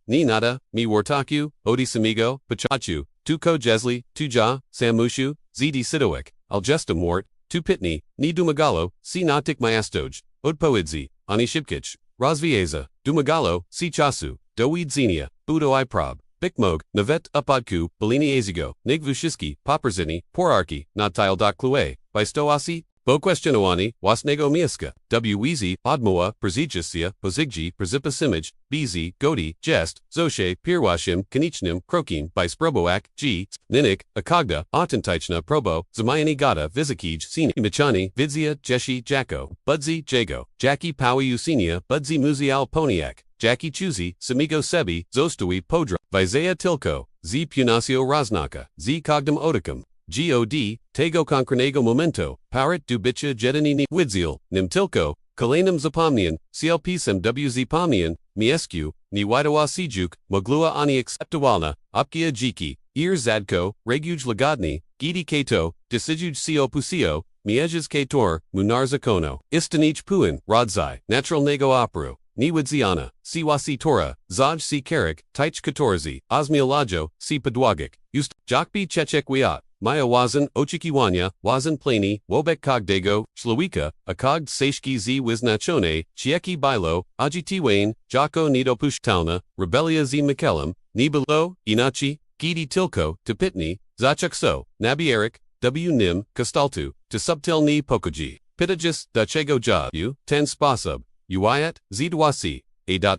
ni nada, mi wartaku, odi samigo, pachachu, tu ko jesli, tuja, samushu, zdi sidowik, algestum wart, tu pitni, ni dumagalo, si natik myastoj, odpoidzi, ani shibkich, razvieza, dumagalo, si chasu, doid zenia, budo I prob, bikmog, navet upadku, belini azigo, nigvushiski, popperzini, porarki, natil klue, bistoasi, boquestionoani, wasnego miaska, wezi, odmoa, przijisia, pozigji, przipasimij, bz, godi, jest, zoshe, pirwashim, kanichnim, krokim, bisproboak, g, ninik, akagda, autentichna probo, zamayani gata, vizikij, sini, michani, vidzia, jeshi, jako, budzi, jago, jaki pawi usenia, budzi muzial poniak, jaki chuzi, samigo sebi, zostui, podra, vizea tilko, z punasio raznaka, z cogdom odicum. God, tego concrenego momento, parit dubicha jedinini widzil, nimtilko, kalanum zapomnian, clpsem wz pomnian, miescu, ni widawa sijuk, maglua ani acceptawalna, opkia jiki, zadko, regulj lagodni, gidi kato, deciduj co pusio, mieges kator, munarzakono, istanich puin, rodzai, natural nego operu, ni widziana, siwasi tora, zaj si karik, taich katorzi, osmiolajo, si padwagik, ust, jakbi chechek wiat. Maya wazan, ochikiwanya, wazan plani, wobek kogdego, shlowika, akogd seshki z wiznachone, chieki bilo, ajitiwain, jako nidopushtalna, rebelia z mikelam, nibalo, inachi, gidi tilko, tepitni, zachukso, nabierik, w nim, kastaltu, to subtil ni pokoji, pitagis, dachego jabu, ten spasub, uiat, zidwasi,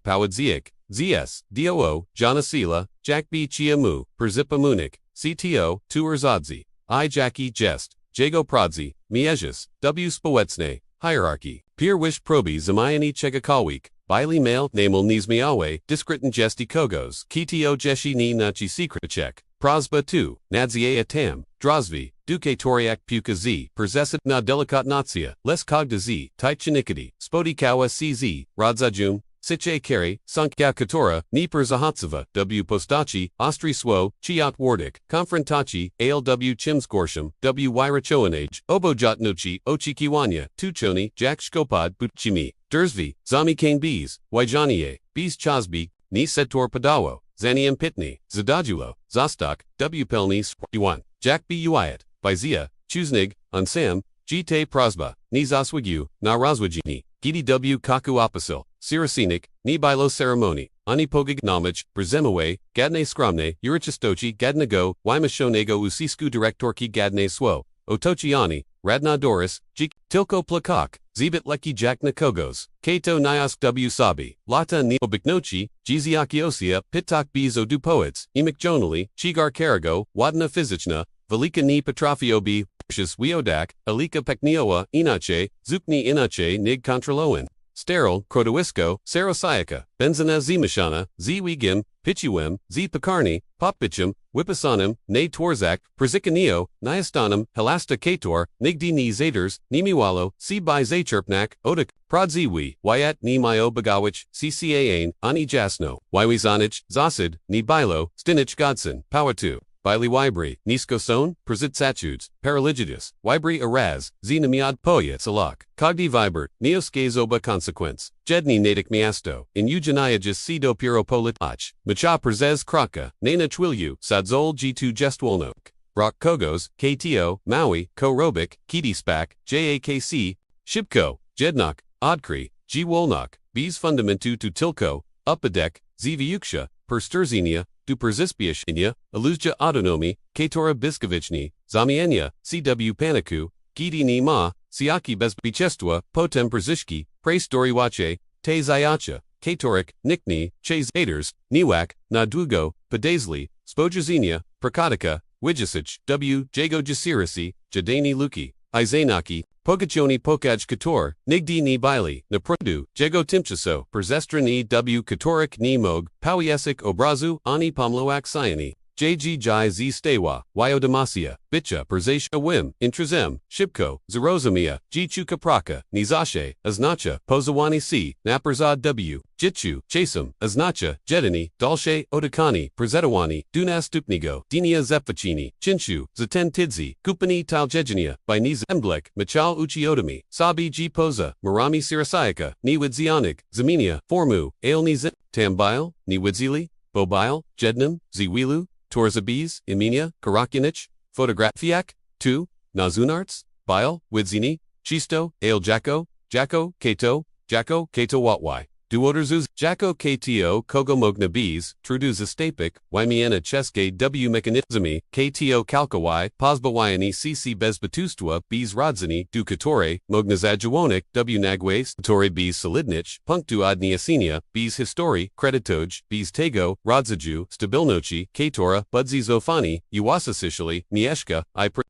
pawadziyik, zs, doo, janasila, jakbi chiamu, perzipamunik, CTO, Tuerzadzi, I Jackie Jest, Jago Prodzi, Mieges, W Spoetsne, Hierarchy, Pier Wish Probi Zamiani Chegakawik, Bili Mail, Namel Nizmiawe, Discritin Jesti Kogos, Kitio Jeshi Ni Nachi Secretchek, Prosba 2, Nadzie Atam, Drozvi, Duke Toriak Puka Z, Perzesit Na Delicat Natsia, Les Cogda Z, Taichinikidi, Spodikawa CZ, Radzajum, Siche Kari, Sankya Katora, Niper Zahatsava, W Postachi, Ostri Swo, Chiat Wardik, Konfrontachi, ALW Chimskorsham, W Wyrachoanage, Obojotnochi, Ochikiwanya, Tuchoni, Jack Shkopad, Butchimi, Durzvi, Zami Kane Bees, Wajanie, Bees Chasbi, Ni Setor Padawo, Zaniam Pitni, Zadajulo, Zastok, W Pelni, Yuan, Jack B. Uiat, Bizia, Chuznig, Unsam, Jite Prosba, Ni Zaswigyu, Na Razwajini, Gidi W Kaku Apasil, Sirasinik, Ni Bilo Ceremony, Ani Pogig Namich, Brzemawe, Gadne Skromne, Urichistochi, Gadnago, Wymashonego Usisku Directorki Gadne Swo, Otochiani, Radna Doris, Jik, Tilko Plakak, Zibit Leki Jak Nakogos, Kato Nyask W Sabi, Lata Ni Obiknochi, Jiziakiosia, Pitak Bizo Dupoets, Imik Jonali, Chigar Karago, Wadna Fizichna, Velika Ni Petrafio B, Shis Wiodak, Alika Peknioa, Inache, Zukni Inache Nig Contraloan. Sterile, Crotoisco, Sarosiaca, Benzina Zimashana, Zwigim, Pichuem, Z Picarni, Popbichum, Wipasanim, Ne Torzak, Perzicanio, Niastanum, Helasta Kator, Nigdi Ni Zaders, Nimiwalo, Si Bi Zachirpnak, Odik, Prodziwi, Wyat Ni Mio Bagawich, CCAAN, Ani Jasno, Wywizanich, Zasid, Ni Bilo, Stinich Godson, Powatu. Bili Wybri, Nisko Son, Przitsatudes, Paraligidus, Wybri Araz, Zinamiad Poya Salak, Cogdi Vibert, Neoskazoba Consequence, Jedni Natick Miasto, in Eugeniagus C do Piropolitach, Macha Przez Kraka, Nana Twilyu, Sadzol G2 Gestwolnok, Rock Kogos, KTO, Maui, Korobik, Kidi Spak, JAKC, Shibko, Jednok, Odkri, G Wolnok, Bs Fundamentu tu Tilko, Upadek, Zviuksha, Persturzenia, du Perzispiashnia, Iluzja Autonomy, Katora Biskovichni, Zamienia, CW Paniku, Gidi ni Ma, Siaki Bezbichestva, Potem Przishki, Praestoriwache, Te Zayacha, Katorik, Nikni, Ches Aders, Niwak, Nadługo, Podazli, Spojazenia, Prakatika, Wijasich, W. Jago Jasirisi, Jadani Luki, Izanaki, Pogachoni Pokaj Kator, Nigdi ni Bili, Naprodu, Jego Timchaso, Perzestra ni W. Katorik ni Mog, Pawiesik Obrazu, Ani Pomloak Siani, JG Jai Z Stewa, Wyodamasia, Bitcha Perzesha Wim, Intrazem, Shibko, Zerozamia, Jichuka Praka, Nizashe, Aznacha, Pozawani C, Naperzad W, Jitchu, Chasum, Aznacha, Jedani, Dalshe, Odakani, Perzetawani, Dunastupnigo, Dinia Zepfachini, Chinshu, Zaten Tidzi, Kupani Taljejania, by Niz Emblek, Machal Uchiotami, Sabi G Poza, Marami Sirasayaka, Niwidzianik, Zaminia, Formu, Ailnizit, Tambile, Niwidzili, Bobile, Jednam, Ziwilu, Torzabiz, Iminia, Karakinich, Fotografiak, 2, Nazunarts, Bile, Widzini, Chisto, Ale Jacko, Kato, Watwai, Duoderzuz, Jacko KTO, Kogomogna Bees, Truduz Estapik, Wymiana Cheske W Mechanismi, KTO Kalkawai, Pozbawayani CC Bezbatustua, Bees Rodzani, Du Katore, Mognazajuonik, W Nagways, Tore Bees Solidnich, Punktu Adniasenia, Bees Histori, Kreditoj, Bees Tego, Rodzaju, Stabilnochi, Katora, Budzi Zofani, Uwasasishali, Mieshka,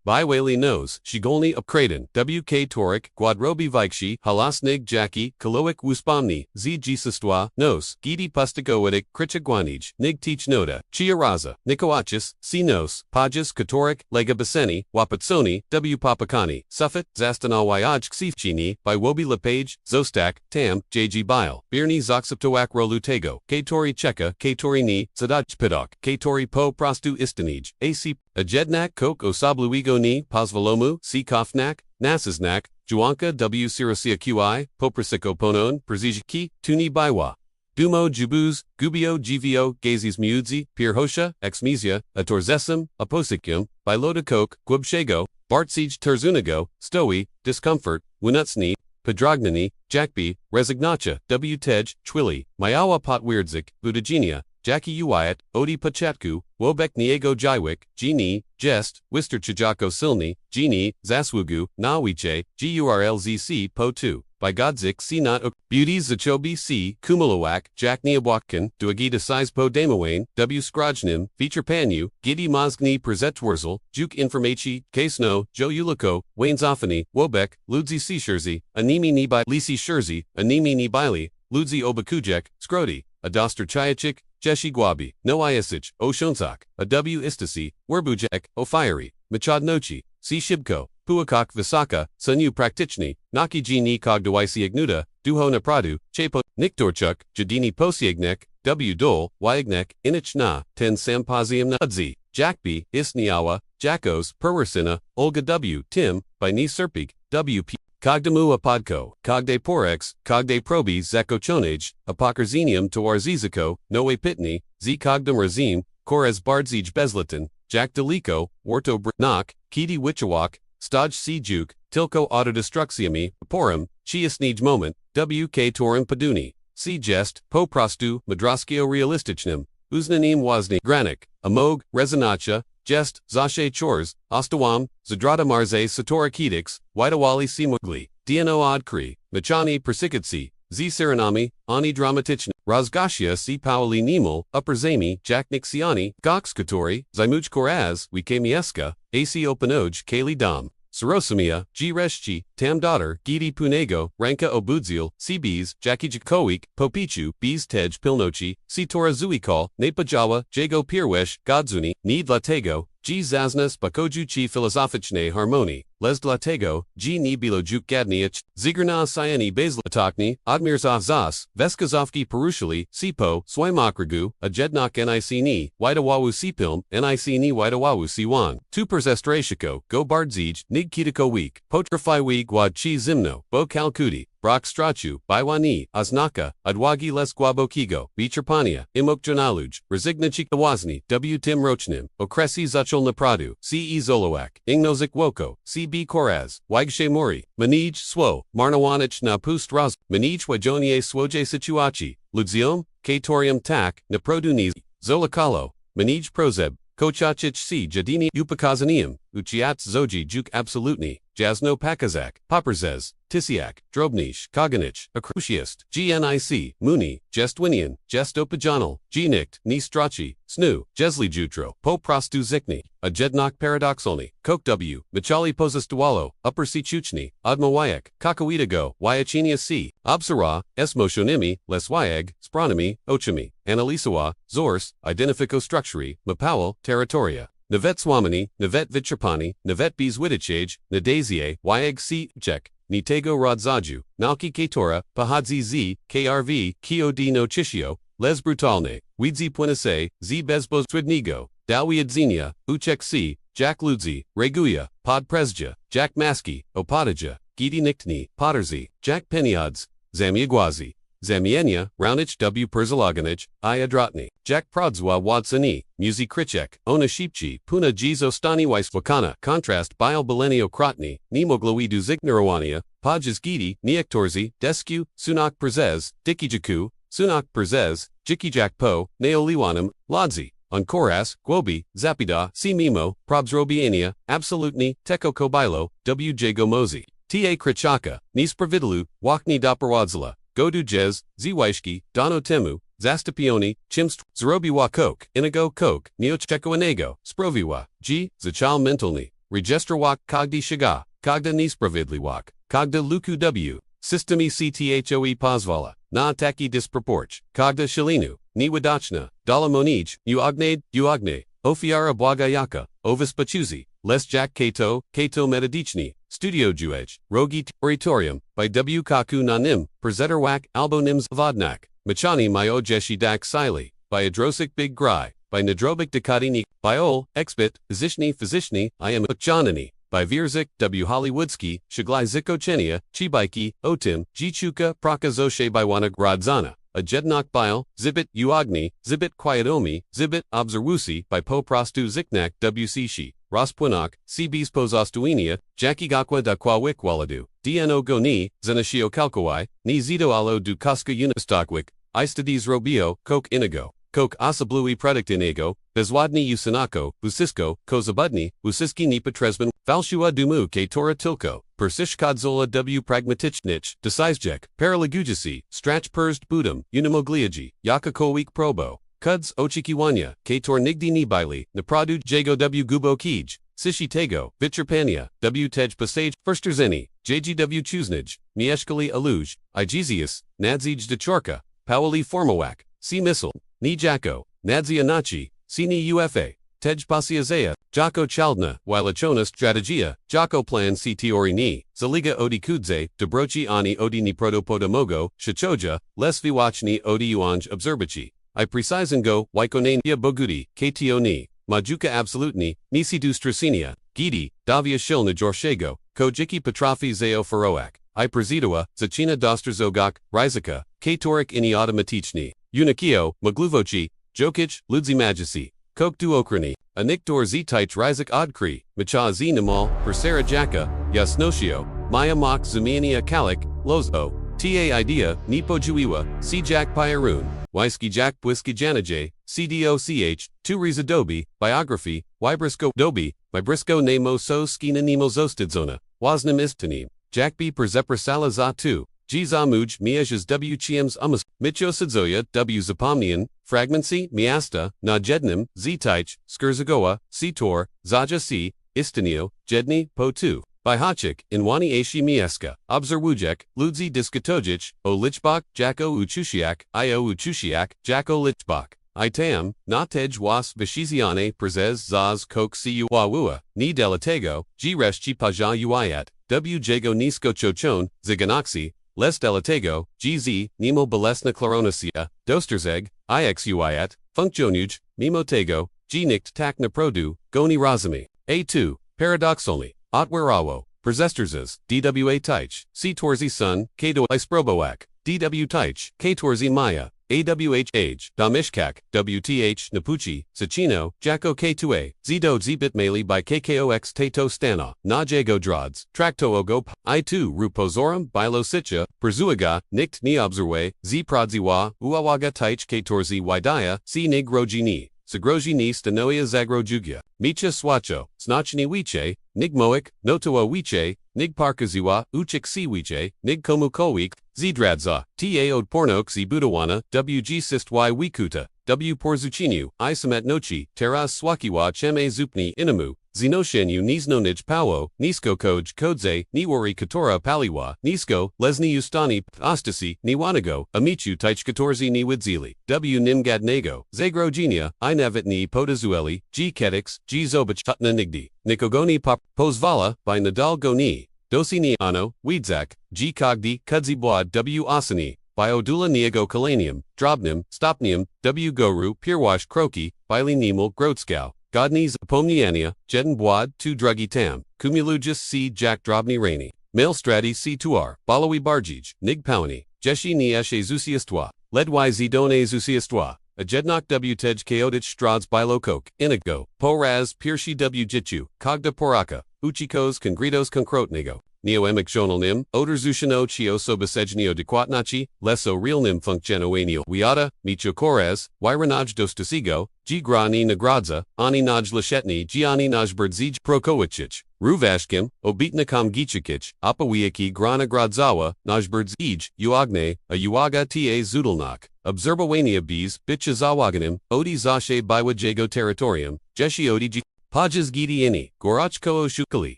Biwali Nose, Shigolni Upkraden, WK Torik, Guadrobi Vikshi, Halasnig Jackie, Kaloik Wuspamni, ZG Sistwa, Nos, Gidi Pustigoidik, Krichagwanij, Nig Teach Noda, Chiaraza, Nikoachis, Sinos, Pajas Katorik, Lega Baseni, Wapatsoni, W Papakani, Suffet, Zastanawayaj Ksifchini, by Wobi Lepage, Zostak, Tam, JG Bile, Birni Zoxaptoak Rolutego, Katori Cheka, Katori Ni, Zadaj Pidok, Katori Po Prastu Istanij, AC, Ajednak Kok Osabluigo Ni, Pozvalomu, C Kofnak, Nasisnak, Juanka W Sirosia QI, Poprasiko Ponon, Przijki, Tuni Baiwa. Dumo Jubuz, Gubio Gvo, Gazis Miudzi, Pirhosha, Exmesia, Atorzesum, Aposikium, Bilota Coke, Gwubshego, Bartsij Terzunago, Stowi, Discomfort, Winutsni, Pedragnani, Jackby, Resignacha, W Tej, Chwili, Mayawa Potwierdzik, Budagenia, Jackie Uiat, Odi Pachatku, Wobek Niego Jaiwik, Gini, Jest, Wister Chijako Silni, Gini, Zaswugu, Nawiche, Gurlzc Po 2, by Godzik C Not Beauties Zachobi C, Kumalawak, Jack Niabwakkan, Duagita Size Po Damawane, W Skrajnim, Feature Panu, Gidi Mozgni Perzetwurzel, Juk Informachi, Snow, Jo Uliko, Wayne Zoffany, Wobek, Ludzi C Scherzi, Animi Nibi Lisi Scherzi, Animi Nibili, Ludzi Obakujek, Scrodi, Adoster Chayachik, Jeshi Gwabi, No Iasich, O Shonsak, A W Istasi, Werbujek, O Fiery, Machad Nochi, C Shibko, Puakak Visaka, Sunyu Praktichni, Naki G Ni Kogdawaisi Ignuda, Duho Napradu, Chepo, Niktorchuk, Jadini Posiegnek, W Dole, Wyagnek, Inich Na, Ten Sampazium Nudzi, Jackby, Isniawa, Jackos, Perwersina, Olga W, Tim, by Ni Serpik, WP. Cogdamu apodko, cogde porex, cogde probi zakochonage, apocarzenium toarziziko, noe pitni, z cogdam razim, kores bardzij bezlatin, jack deliko, warto britnok, kidi wichawak, stoj c juk, tilko autodestructiami, porum, chiasnij moment, wk torum paduni, c jest, po prostu, madraskio realistichnim, uznanim wazni, granik, amog, rezinacha, Jest, Zashe Chors, Ostawam, Zadrada Marze Satorakidix, Waitawali Simugli, Dno Odkri, Machani Persikatsi, Z Serenami, Ani Dramatyczne, Razgashia Si Pauli Nimul, Upper Zami, Jack Nixiani, Gox Katori, Zaimuj Koraz, Wikemieska, AC Openoj, Kali Dam, Sarosamia, G Reshchi, Tam Daughter, Gidi Punego, Ranka Obudzil, CBs, Jackie Jakoik, Popichu, Bees Tej Pilnochi, C Tora Zuikal, Nepajawa, Jago Pirwesh, Godzuni, Need Latego, G Zaznas Bakoju Chi Filosofichne Harmoni, les dlatego, g nie bilo juk gadniach, zigrna sieni bazlatokni, odmirzov zas, veskazovki poruszali, sipo, swimokregu, a jednak nic ni, widawawu sipilm, nic ni widawawu siwan. Tu perzestrashiko, go bardzij, nig kitiko week, potrafai gwad chi zimno, bo kalkuti. Brock Strachu, Baiwani, Oznaka, Adwagi les Guabokigo, Bicharpania, Imok Jonaluj, Rezignachik Wazni, W. Tim Rochnim, Okresi Zuchel Napradu, C. E. Zoloak, Ingnozik Woko, C. B. Koraz, Waigshe Mori, Manij Swo, Marnawanich na Pust Raz, Manij Wajonie Swoje Situachi, Ludziom, Katorium Tak, Naproduniz, Zolakalo, Manij Prozeb, Kochachich C. Jadini Upakazanium, Uchiats Zoji Juk Absolutni, Jasno Pakazak, Popperzez, Tisiak, Drobnish, Kaganich, Akrusiast, GNIC, Muni, Jestwinian, Jestopajanal, G. Nikt, Ni Strachi, Snu, Jesli Jutro, Po Prostu Zikni, a Jednok Paradoxalni, Kok W, Michali Pozastawalo, Upper Si Chuchni, Admawayak, Kakawitago, Wyachinia C, Obsara, Esmoshonimi, Leswayag, Spronimi, Ochimi, Analisawa, Zors, Identifico Structuri, Mapowell, Territoria. Navet Swamini, Navet Vichapani, Navet Bezwidichage, Nadazie, Wyag C. Czech, Nitego Rodzaju, Nalki Katora, Pahadzi Z, KRV, Kiod no Chishio, Les Brutalne, Widzi Puenase, Z Bezbos Twidnigo, Dawi Adzenia, Uchek C, Jack Ludzi, Reguya, Pod Presja, Jack Maski, Opadaja, Gidi Niktni, Potterzi, Jack Peniods, Zamiagwazi. Zamienia, Raunich W. Perzalaganich, Iadrotni, Jack Prodzwa Wadsani, Muzi Krichek, Ona Shipchi, Puna Jizo Stani Weisvakana, Contrast Bile Belenio Krotni, Nemoglowi du Zignarowania, Podges Gidi, Niektorzi, Descu, Sunak Perzez, Dikijaku, Sunak Perzez, Jikijak Po, Neoliwanum, Lodzi, Onkoras, Gwobi, Zapida, C. Mimo, Probzrobiania, Absolutni, Teko Kobilo, W. J. Gomozi, T. A. Krichaka, Nispravidalu, Wakni Doperwadzala. Godu Jez, Zwishki, Dono Temu, Zastapioni, Chimst, Zrobiwa Coke, Inigo Coke, Neochekoinego, Sproviwa, G, Zachal Mentalni, Registerwak Kogdi Shiga, Kogda Nispravidliwak, Kogda Luku W, Systemi Cthoe Pozvala, Na Taki Disproporch, Kogda Shilinu, Niwadachna, Dalamonij, Uagne, Ofiara Bwagayaka, Ovis Pachuzi, Les Jack Kato, Kato Metadichni, Studio Juej, Rogi Territorium, by W. Kaku Nanim, Perzetterwak, Albonims Vodnak, Machani Myo Jeshi Dak Sili, by Adrosik Big Grai, by Nadrobik Dakadini, by Ol, Expit, Physiciani, I am Janani, by Virzik, W. Hollywoodsky, Shiglai Zikochenia, Chibaiki, Otim, Jichuka, Prakazoshe Bywana Gradzana. A Jednok Bile, Zibit Uagni, Zibit Quietomi, Zibit Obserwusi by Po Prostu Ziknak WC Rospwinak, CBs Pozostuinia, Jakigakwa da Kwawikwaladu, DNO Goni, Zenashio Kalkawai, Ni Zito Alo du Kaska Unistokwik, Istades Robio, Coke Inigo, Coke Asablui Predictinego, Bezwadni Usinako, Busisko, Kozabudni, Busiski Nipa Tresman, Falshua Dumu K Tora Tilko, Persishkadzola W Pragmatichnich, Decisjek, Paralagujasi, Strach Perst Budum, Unimogliaji, Yakakowik Probo, Kuds Ochikiwanya, Kator Nigdi Nibili, Napradu Jago W Gubo Kij, Sishi Tego, Vicherpania, W Tej Pasage, Firsterzeni, JGW Chuznij, Mieshkali Aluj, Igezius, Nadzij Dechorka, Pawali Formowak, C Missile, Ni Jako, Nadzia Nachi, Sini UFA, Tej Pasiazea, Jako Chaldna, Wilachona Strategia, Jako Plan C Teori Ni, Zaliga Odi Kudze, Dobrochi Ani Odi Ni Protopodamogo, Shachoja, Les Viwachni Odi Uanj Observachi. I precisengo, Wykonania Bogudi, KTO Ni, Majuka Absolutni, Nisi Dustrasinia, Gidi, Davia Shilna Jorshego, Kojiki Petrafi Zeo Faroak, I Prezidua, Zachina Dosterzogak, Rizika, Katorik Ini Automatichni, Unikio, Magluvochi, Jokic, Ludzi Magisi, Kok Duokrani, Aniktor Zitich Rizik Odkri, Macha Z Namal, Persera Jaka, Yasnoshio, Maya Mok Zumiania Kalik, Lozo, Ta Idea, Nipo Juiwa, C Jack Pyarun, Wysky Jack Bwisky Janajay, CDOCH, 2 Rizadobi, Biography, Wybrisco Dobi, Bybrisco Nemo So Skina Nemo Zostidzona, Wasnim Istanim, Jack B Perzeprasala Za 2, G Zamuj Miejas W Chiems Umas, Micho Sidzoya W Zapomnian, Fragmency, Miasta, Na Jednim, Zitich, Skurzagoa, Sitor, Zaja C, Istanio, Jedni, Po 2. By Hachik, Inwani Ashi Mieska, Obzerwujek, Ludzi Diskatojic, O Lichbach, Jako Uchushiak, Io Uchushiak, Jako Lichbach, itam, na tej was vishiziane prezes zaz kok si uawua, ni delatego, g reshchi paja uiat, w jago nisko chochon, ziganaxi, les delatego, gz, nemo bolesna claronacia, dosterzeg, ixuiat, funktionuj, mimotego, g nikt tak na produ, goni razami. A2, paradoxalny, otwerawo, prezesterses, dwa teich, c torzi sun, kdo isproboak, dw teich, k torzi maya, awh age, damishkak, wth napuchi, sachino, jako k2a, zido zbitmali by kkox tato stana, na jago drods, traktoogo, I2 rupozorum, bilo sitcha, perzuaga, nikt ni obserwe, z prodziwa, uawaga teich k torzi widaya, c nigrogini. Zagroji ni stanoia zagrojugya, micha swacho, snachni wiche, nigmoik, notoa wiche, nigparkaziwa, uchik si wiche, nigkomu kowik, zdradza, ta od pornok zi budawana, wg sist y wikuta, w porzuceniu, isamet nochi, teras swakiwa cheme zupni inamu, zinoshenu niznonij pawo, nisko koj kodze, niwori katora paliwa, nisko, lesni ustani, ostasi, niwanago, amichu teich katorzi ni widzili, w nimgad nego, zagrogenia, inavet ni podazueli, g kedix, g zobach tutna nigdi, nikogoni pop, pozvala, by nadal goni, dosi ni ano, widzak, g kogdi, kudzibwad w asani, by odula niego kalanium, drobnim, stopnium, w goru, pirwash kroki, bili nimel, grotskow. Godnies pomniania, jeden boad, tu drugi tam, cumulugis c jack drobni rainy, mail strati c tuar, balawi bargij, nig powni, jeshi ni eshe zusiastwa, ledwy zidone zusiastwa, a jednok w tej chaotich strads bilo coke, inigo, poraz pirshi w jitu, cogda poraka, uchikos congritos concrotnego. Neoemic jonalnim, oder zushino chio sobasejnio dequatnachi, leso realnim functionoenio wiata, micho kores, wyranaj dostasigo, g grani nagradza, ani naj lashetni giani naj birdzij prokowicich, ruvashkim, obitnakam gichikich, apawiaki grana gradzawa, naj birdzij, uagne, a uaga ta zudalnak, obserbowania bees, bitchazawaganim, odi zashe bywa jago territorium, jeshi odi pajas gidi ini, gorachko shukali,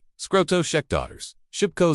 skroto shekdaughters. Shipko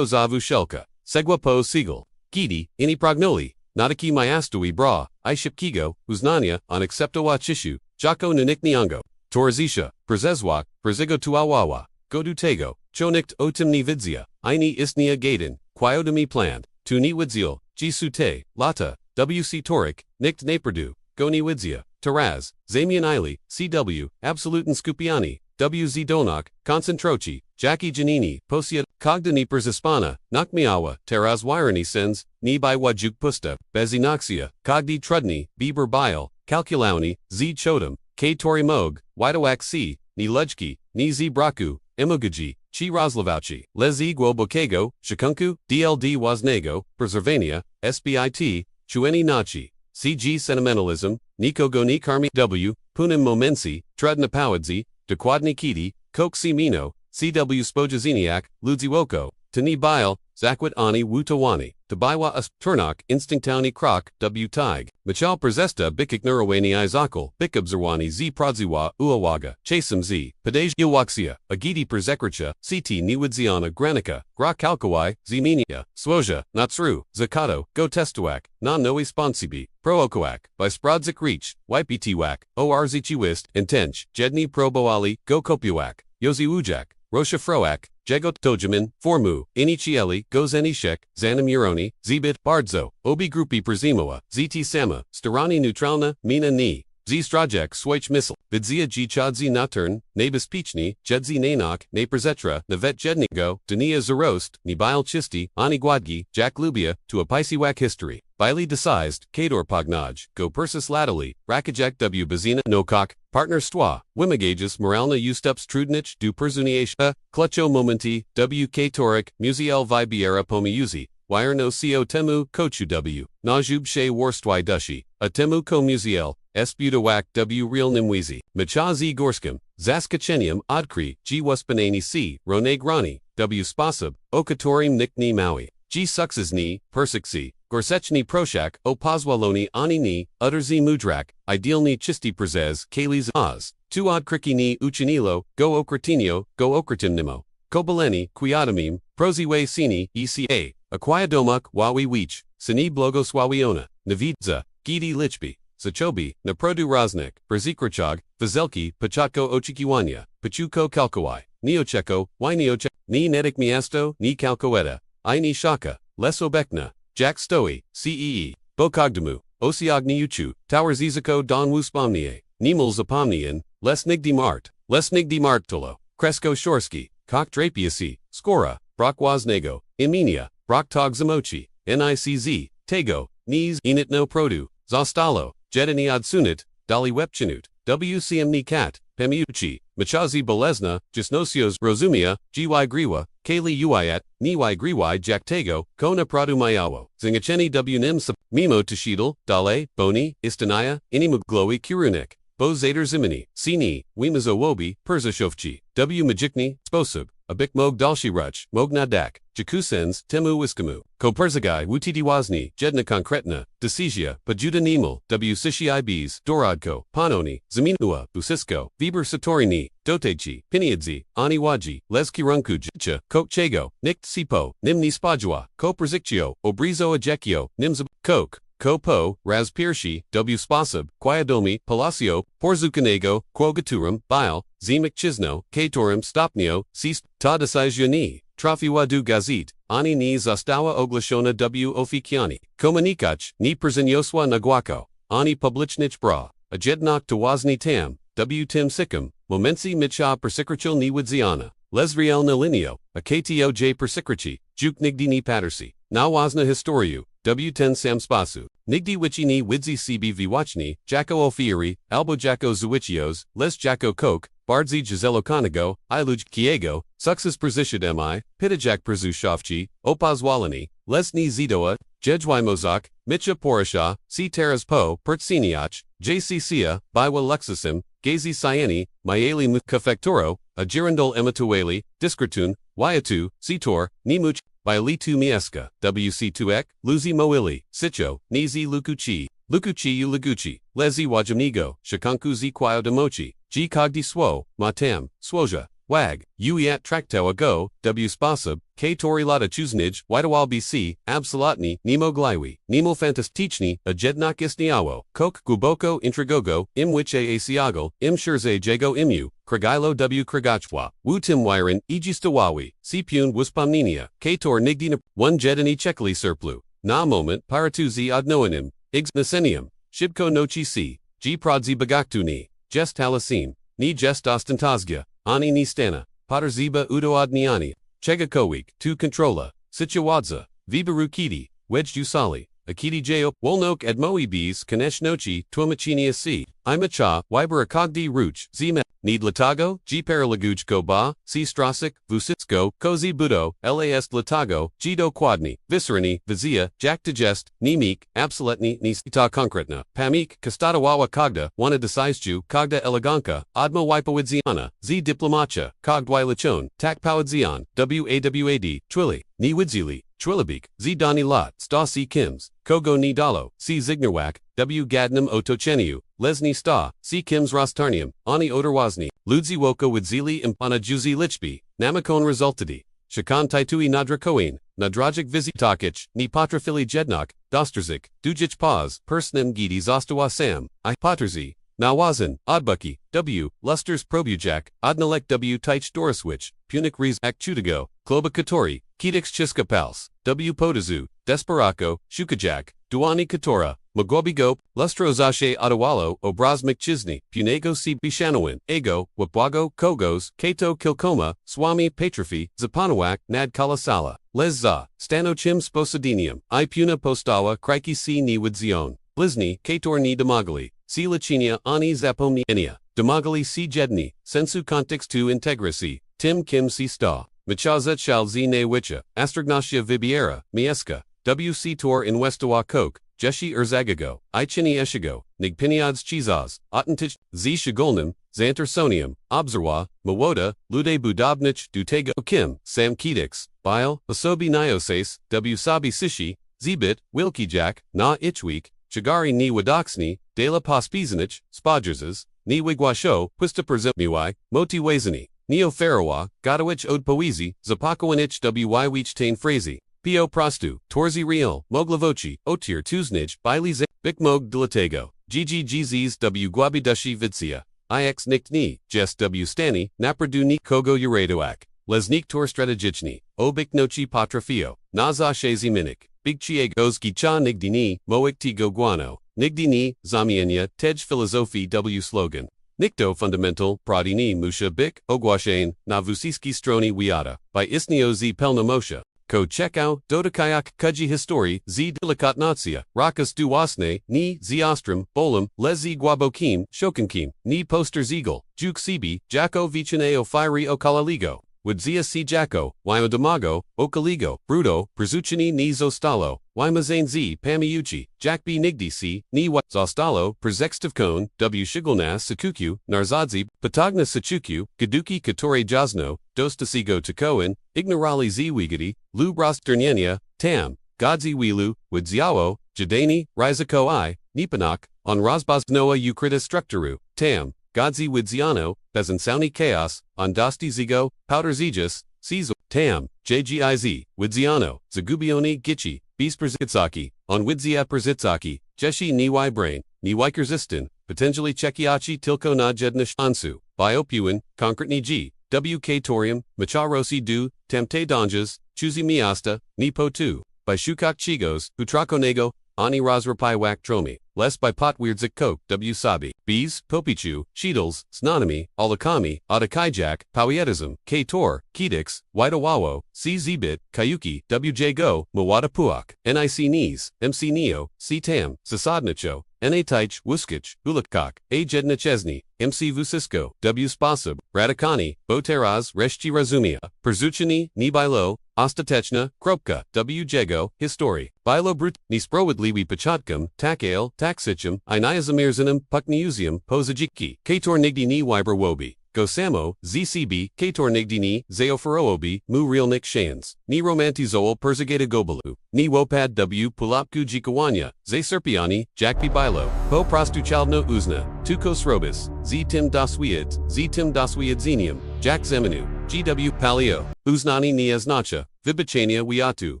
zavu shelka, segwa po sigal, gidi, ini prognoli, nadaki myastui bra, I shipkigo, uznania, unacceptowa chishu, jako nunikniango, torazisha, prezezwak, prezigo tuawawa, godutego, chonikt otimni vidzia, ini isnia gaiden, quiodami planned, tuni widzil, jisute, lata, wc torik, nikt naperdu, goni widzia, taraz, zamian ili, cw, absoluten skupiani, wz donok, concentrochi, Jackie Janini, Posia, Cogdani Perzispana, Nakmiawa, Teraz Wirani Sens, Ni by Wajuk Pusta, Bezinoxia, Cogdi Trudni, Bieber Bile, Calculauni, Z Chodam, K Tori Mog, Widoak C, Ni Lujki, Ni Z Braku, Emogaji, Chi Roslavauchi, Lezi Guobokego, Shakunku, DLD Wasnego, Preservania, SBIT, Chueni Nachi, CG Sentimentalism, Niko Goni Karmi W, Punim Momensi, Trudna Powadzi, Dequadni Kiti, Koksi Mino, CW Spojaziniak, Ludziwoko, Tani Bile, Zakwit Ani Wutawani, Tabiwa Us, Turnok, Instinctowni Krok, W Tig, Machal Prezesta Bikik Nurawani Izakal, Bikabzerwani Z Prodziwa, Uawaga, Chasem Z, Padej Ilwaxia, Agidi Prezekricha, CT Niwidziana Granica, Gra Kalkawai, Zminia, Swoja, Natsru, Zakato, Go Testuak, Non Noe Sponsibi, Prookoak, by Sprodzik Reach, YPTWak, ORZChiwist, Intench, Jedni Proboali, Go Kopuak, Yozi Ujak, Rosha Froak, Jegot Tojamin, Formu, Inichieli, Gozenishek, Zanam Uroni, Zbit, Bardzo, Obi Grupi Przimoa, ZT Sama, Starani Neutralna, Mina Ni, Z Strajek Swoich Missile, Vidzia G Chadzi Nocturne, Nabis Pichni, Jedzi Nanok, Naperzetra, Navet Jednigo, Dania Zarost, Nibil Chisti, Ani Gwadgi, Jack Lubia, to a Pisiwak history. Bili decised, Kador Pognaj, Go Persis Latali, Rakajek W Bazina Nokok, Partner Stwa, Wimagages Moralna Ustups Trudnich, Du Perzuniatia, Clutcho Momenti, W K Torik, Musiel Vibiera Pomiuzi, Wierno Co Temu, Kochu W, Najub She Worstwy Dushi, A Temu Ko Musiel, Esputawak W Real Nimwizi, Machazi Gorskim, Zaskachenium, Odkri, G Waspanani C, Roneg Rani, W Spasab, Okatorim Nikni Maui, G Suxes Ni, Persiksi, Gorsechni Proshak, O Pozwaloni Ani Ni, Utterzi Mudrak, Idealni Chisti Prezes, Kaliz Oz, Tuad Kriki Ni Uchinilo, Go Okratinio, Go Okratimnimo, Kobaleni, Quiatamim, Proziwe Sini, ECA, Aquayadomak, Wawi Weech, Sini Blogos Wawiona, Navidza, Gidi Lichbi, Sachobi, Naprodu Raznik, Brzikrachog, Vazelki, Pachotko Ochikiwania, Pachuko Kalkawai, Neocheko, Y Neoche, Ni Nedik Miasto, Ni Kalkoeta, I Ni Shaka, Les Obekna, Jack Stoi, Cee, Bokogdamu, Osiogni Uchu, Towers Izako Don Wuspomnie, Nimul Zapomnian, Les Nigdi Mart, Les Nigdi Martolo, Kresko Shorsky, Kok Drapiasi, Skora, Brokwaz Nego, Iminia, Broktog Zamochi, Nicz, Tego, Niz, Enit no Produ, Zostalo, Jedini Odsunit, Dali Wepchinut, WCM Kat, Pemiuchi, Machazi Bolesna, Jisnosios Rozumia, GY Griwa, Kali Uyat, Niy Griwi Jaktego, Kona Pradu Mayawo, Zingacheni W Nim Mimo Tashidal, Dale, Boni, Istanaya, Inimuglowi Kirunik, Bo Zader Zimini, Sini, Wimazo Wobi, Persashofchi, W Majikni, Sposub, Abik Mog Dalshi Ruch, Mognadak, Jakusens, Temu Wiskamu, Koperzagai, Wutiti Wazni, Jedna Konkretna, Desisia, Pajuda Nimul, W Sishi Ibs, Doradko, Panoni, Zaminua, Busisko, Viber Satorini, Dotechi, Piniadzi, Aniwaji, Leskirunku Jicha, Kok Chego, Nikt Sipo, Nimni Spajua, Koperzikchio, Obrizo Ajekio, Nimzab, Kok, Kopo, Razpirshi, W Spasab, Quayadomi, Palacio, Porzuconego, Quogaturum, Bile, Zemek Chisno, Katorum Stopnio, Sis, Tadasajani, Trafiwadu Gazit, Ani ni Zastawa Oglashona W Ofikiani, Komanikach, Ni Przeniosła Nagwako, Ani Publichnich Bra, Ajednak Tawazni Tam, W Tim Sikkim, Momensi Micha Persikrachil ni Widziana, Lesriel Nalinio, Akto J Persikrachi, Juk Nigdi ni Patersi, Nawazna Historiu, W10 Samspasu, Nigdi Wichini Widzi CB Viwachni, Jacko Ofieri, Albo Jacko Zuichios, Les Jacko Coke, Bardzi Giselo Conago, Iluj Kiego, Sukces Przishid Mi, Pitijak Przushovchi, Opazwalani, Lesni Zidoa, Jejwy Mozak, Mitcha Porasha, C Teras Po, Pertsiniach, JC Sia, Biwa Luxusim, Gazi Cyani, Mayeli Mukafektoro, Ajirandol Ematueli, Diskratun, Wyatu, Sitor, Nimuch, Bialitu Mieska, WC2ek, Luzi Moili, Sicho, Nizi Lukuchi, Lukuchi Ulaguchi, Lezi Wajamigo, Shakanku Zi Kwayo Demochi, G Kogdi Swo, Matam, Swoja, Wag, Uiat Traktawa Go, W Spasab, K Tori Lata Chuznij, Whitawal BC, Absolutni, Nemo Glaiwi, Nemo Fantastichni, Ajednak Isniawo, Kok Guboko Intragogo, Imwiche Asiagal, Shurze Jago Imu, Kragilo W Kragachwa, Wu Tim Wiren, Egistawawi, Sipun Wuspomninia, K Tor Nigdina, 1 Jedani Chekli Surplu, Na Moment, Paratuzi Adnoanim, Igs Nasenium, Shibko Nochi C, G Prodzi Bagaktuni, Jest Halasim, Ni Jest Ostentazgia, Ani Ni Stana, Paterziba Udo Adniani, Chegakowik, Tu Controla, Sichawadza, Vibaru Kiti, Wedge Usali, Akiti Jao, Wolnok Edmoi Bs, Kanesh Nochi, Tuamachinia C, Imacha, Wibera Kogdi Ruch, Zima, Need Latago, G Paralaguj Ko Ba, C Strasik, Vusitsko, Kozi Budo, Las Latago, Jido Quadni, Viscerani, Vizia, Jack Digest, Nimik, Absoletni, Nisita Konkretna, Pamik, Kastadawawa Kogda, Wana Desaisju, Kogda Eleganka, Admo Wipawidziana, Z Diplomacha, Kogdwy Lachon, Tak Pawadzian, Wawad, Twili, Ni Widzili, Twilibik, Z Dani Lot, Sta C Kims, Kogo Ni Dalo, C Zignarwak, W Gadnam Otocheniu, Lesni Sta, C Kims Rostarnium, Ani Odorwazni, Ludzi Woko Widzili Impana Juzi Lichbi, Namakon Resultadi, Shakan Taitui Nadrakoin, Nadrajik Vizitokich, Ni Patrafili Jednok, Dosterzik, Dujich Paz, Persnem Gidi Zostawa Sam, I Paterzi, Nawazan, Odbucky, W, Lusters Probujak, Odnalek W Teich Doriswich, Punic Riz Akchutago, Kloba Katori, Kedix Chiska Pals, W Potazu, Desperako, Shukajak, Duani Katora, Magwabigop, Lustrozashe Adawalo, Obraz McChisney, Punego C. Bishanowin, Ego, Wapwago, Kogos, Kato Kilkoma, Swami Patrafi, Zapanawak, Nad Kalasala, Lezza, Stanochim Sposadinium, I Puna Postawa, Crikey C. Niwudzion, Blizni, Kator Ni Demagali, C. Lachinia, Ani Zapomni Enia, Demagali C. Jedni, Sensu Context 2 Integracy, Tim Kim C. Sta, Machazet Shal Z. Ne Wicha, Astrognatia Vibiera, Mieska, W.C. Tor in Westawa Coke, Jeshi Erzagago, Ichini Eshigo, Nigpiniads Chizaz, Otentich, Z. Shigolnim, Xantersonium, Obzerwa, Mawoda, Lude Budobnich, Dutego Kim, Sam Kedix, Bile, Asobi Nioses, W. Sabi Sishi, Zbit, Wilkijak, Na Ichweek, Chagari Ni Wadaksni, De La Pospizanich, Spodgerzes, Ni Wigwasho, Puista Perzemiwai, Moti Wazani, Neo Farawa, Godowich Ode Poezi, Zapakowanich W. Wich Tain Phrazy, P.O. Prostu, Torzi Real, Moglavochi, Otir Tuznij, Biley Bikmog Dilatego, GGGZs w Głabidushi Widzia. IX nikt ni, jes w stani, napradu ni kogo uradoak. Les nikt które strategiczny. Obiknoci potrafio. Na zashazi minik. Bigchie gozki cha nigdy ni, moikti go guano. Nigdy ni, zamienia, tej filozofii w slogan. Nikto fundamental, pradini musha bik, ogłaszane, na wusiski stroni wiata, by istnio z pelnomosha. Ko czekał, dodakayak kuji historii, z delikatnacja, rakas du wasne, ni z ostrom, bolum, lezi guabokim, shokankim, ni poster ziegel, juk sibi, jako vichineo firi okalaligo. Wadzia si jako, wima damago, okaligo, bruto, porzucony ni zostalo, wima zane z pamiuchi, jakbi nigdy si, ni wa zostalo, przextivkon, w shigalna sakukyu, narzadzi, patagna sachukyu, gaduki które jasno, dostasigo takoin, ignorali z wigati, lubras dernienia, tam, godzi wilu, wadziawo, jadani, rizako I, nipanak, on razbaz noa ukrita structuru, tam. Godzi widziano, bezansauni chaos, on dosti zigo, powder zegis, sizo, tam, jgiz, widziano, zagubioni gichi, bis przitsaki, on widzia przitsaki, jeshi niwi brain, niwikerzistin, potentially chekiachi tilko na jednish ansu, biopuin, concretni g, wk torium, macharosi du, temte donjas, chuzi miasta, nipo tu, by shukak chigos, utrakonego, ani razrapai wak tromi. Less by potweirdzik coke, w sabi, bees, popichu, sheetles, synonymy, alakami, adakijak, powietism, k tor, kedix, widawawo, czbit, kayuki, wj go, mawada puak, nic knees, mc neo, c tam, zasadnicho, na tich, wuskich, ulakak, a jednichesny, mc vusisko, w spasib, radikani, boteraz, reszci razumia, porzucony, ni bilo, ostateczna, kropka, w jego, historii, bilo brut, ni sprowidliwi pochatkam, takale, taksichum, inayazamirzanim, pukniusium, pozajiki, kator nigdi ni wiber wobi, gosamo, zcb, kator nigdi ni, zaoferoobi, mu realnik shans, ni romantizoal perzagata gobalu, ni wopad w pulapku jikawanya, serpiani, jakpi bilo, po prostuchalno uzna, tukos robis, z tim daswiadzinium, jak zemenu, gw palio, uznani ni aznacha, vibachania wiatu,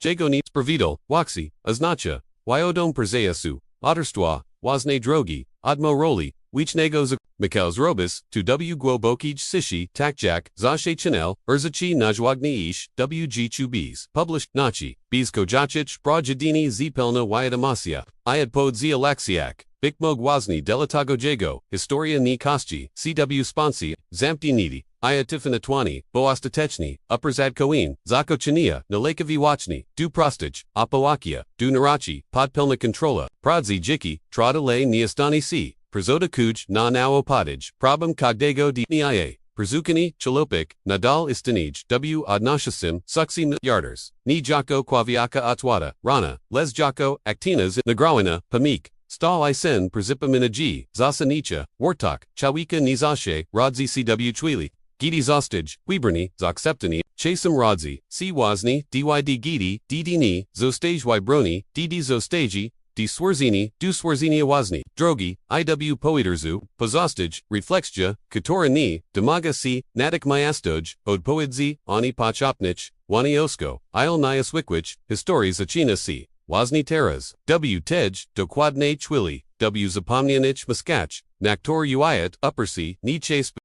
jagoni, spravidal, waxi, aznacha, wyodom perzayasu, otterstwa, wasne drogi, odmo roli, wichnego z Mikhails robis, tu w głobokij sishi, takjak, zashe chanel, urzachi najwagni ish, wg chubis, published, nachi, bez kojachich, brajadini zpelna wyadamasia, iad pod z alaksiak, bikmog wazni delatago jego, historia ni kostji, cw sponsi, zampti nidi, Iatifinatvani, boastatechni, upperzadkoin, zakochania, nalekavi wachni, du prostich, apoakia, du narachi, podpilna controla, pradzi jiki, tradale niastani si, Przoda kuj na nao pottage, probam kogdego di nia, Porzucony, chalopik, nadal istanij, w odnoshasim, suksi yarders, ni jako kwaviaka atwada, rana, les jako, actinas nagrawina, pamik, stal isen przipamina g, zasanicha, wartok, chawika nizashe, rodzi cw chwili. Gidi zostaj, wibrani, zakseptani, chasem rodzi, si wazni, dyd gidi, ddini, zostaj wybroni, dd zostaji, di swarzini, du swarzini wazni, drogi, iw poiterzu, pozostaj, reflexja, katora ni, damaga si, nadik miastoj, od poidzi, ani pachopnich, waniosko, il niezwykła, historii zacina si, wazni teras, w tej, dokładne chwili, w zapomnianich maskach, naktor uiat, uppersi, ni chase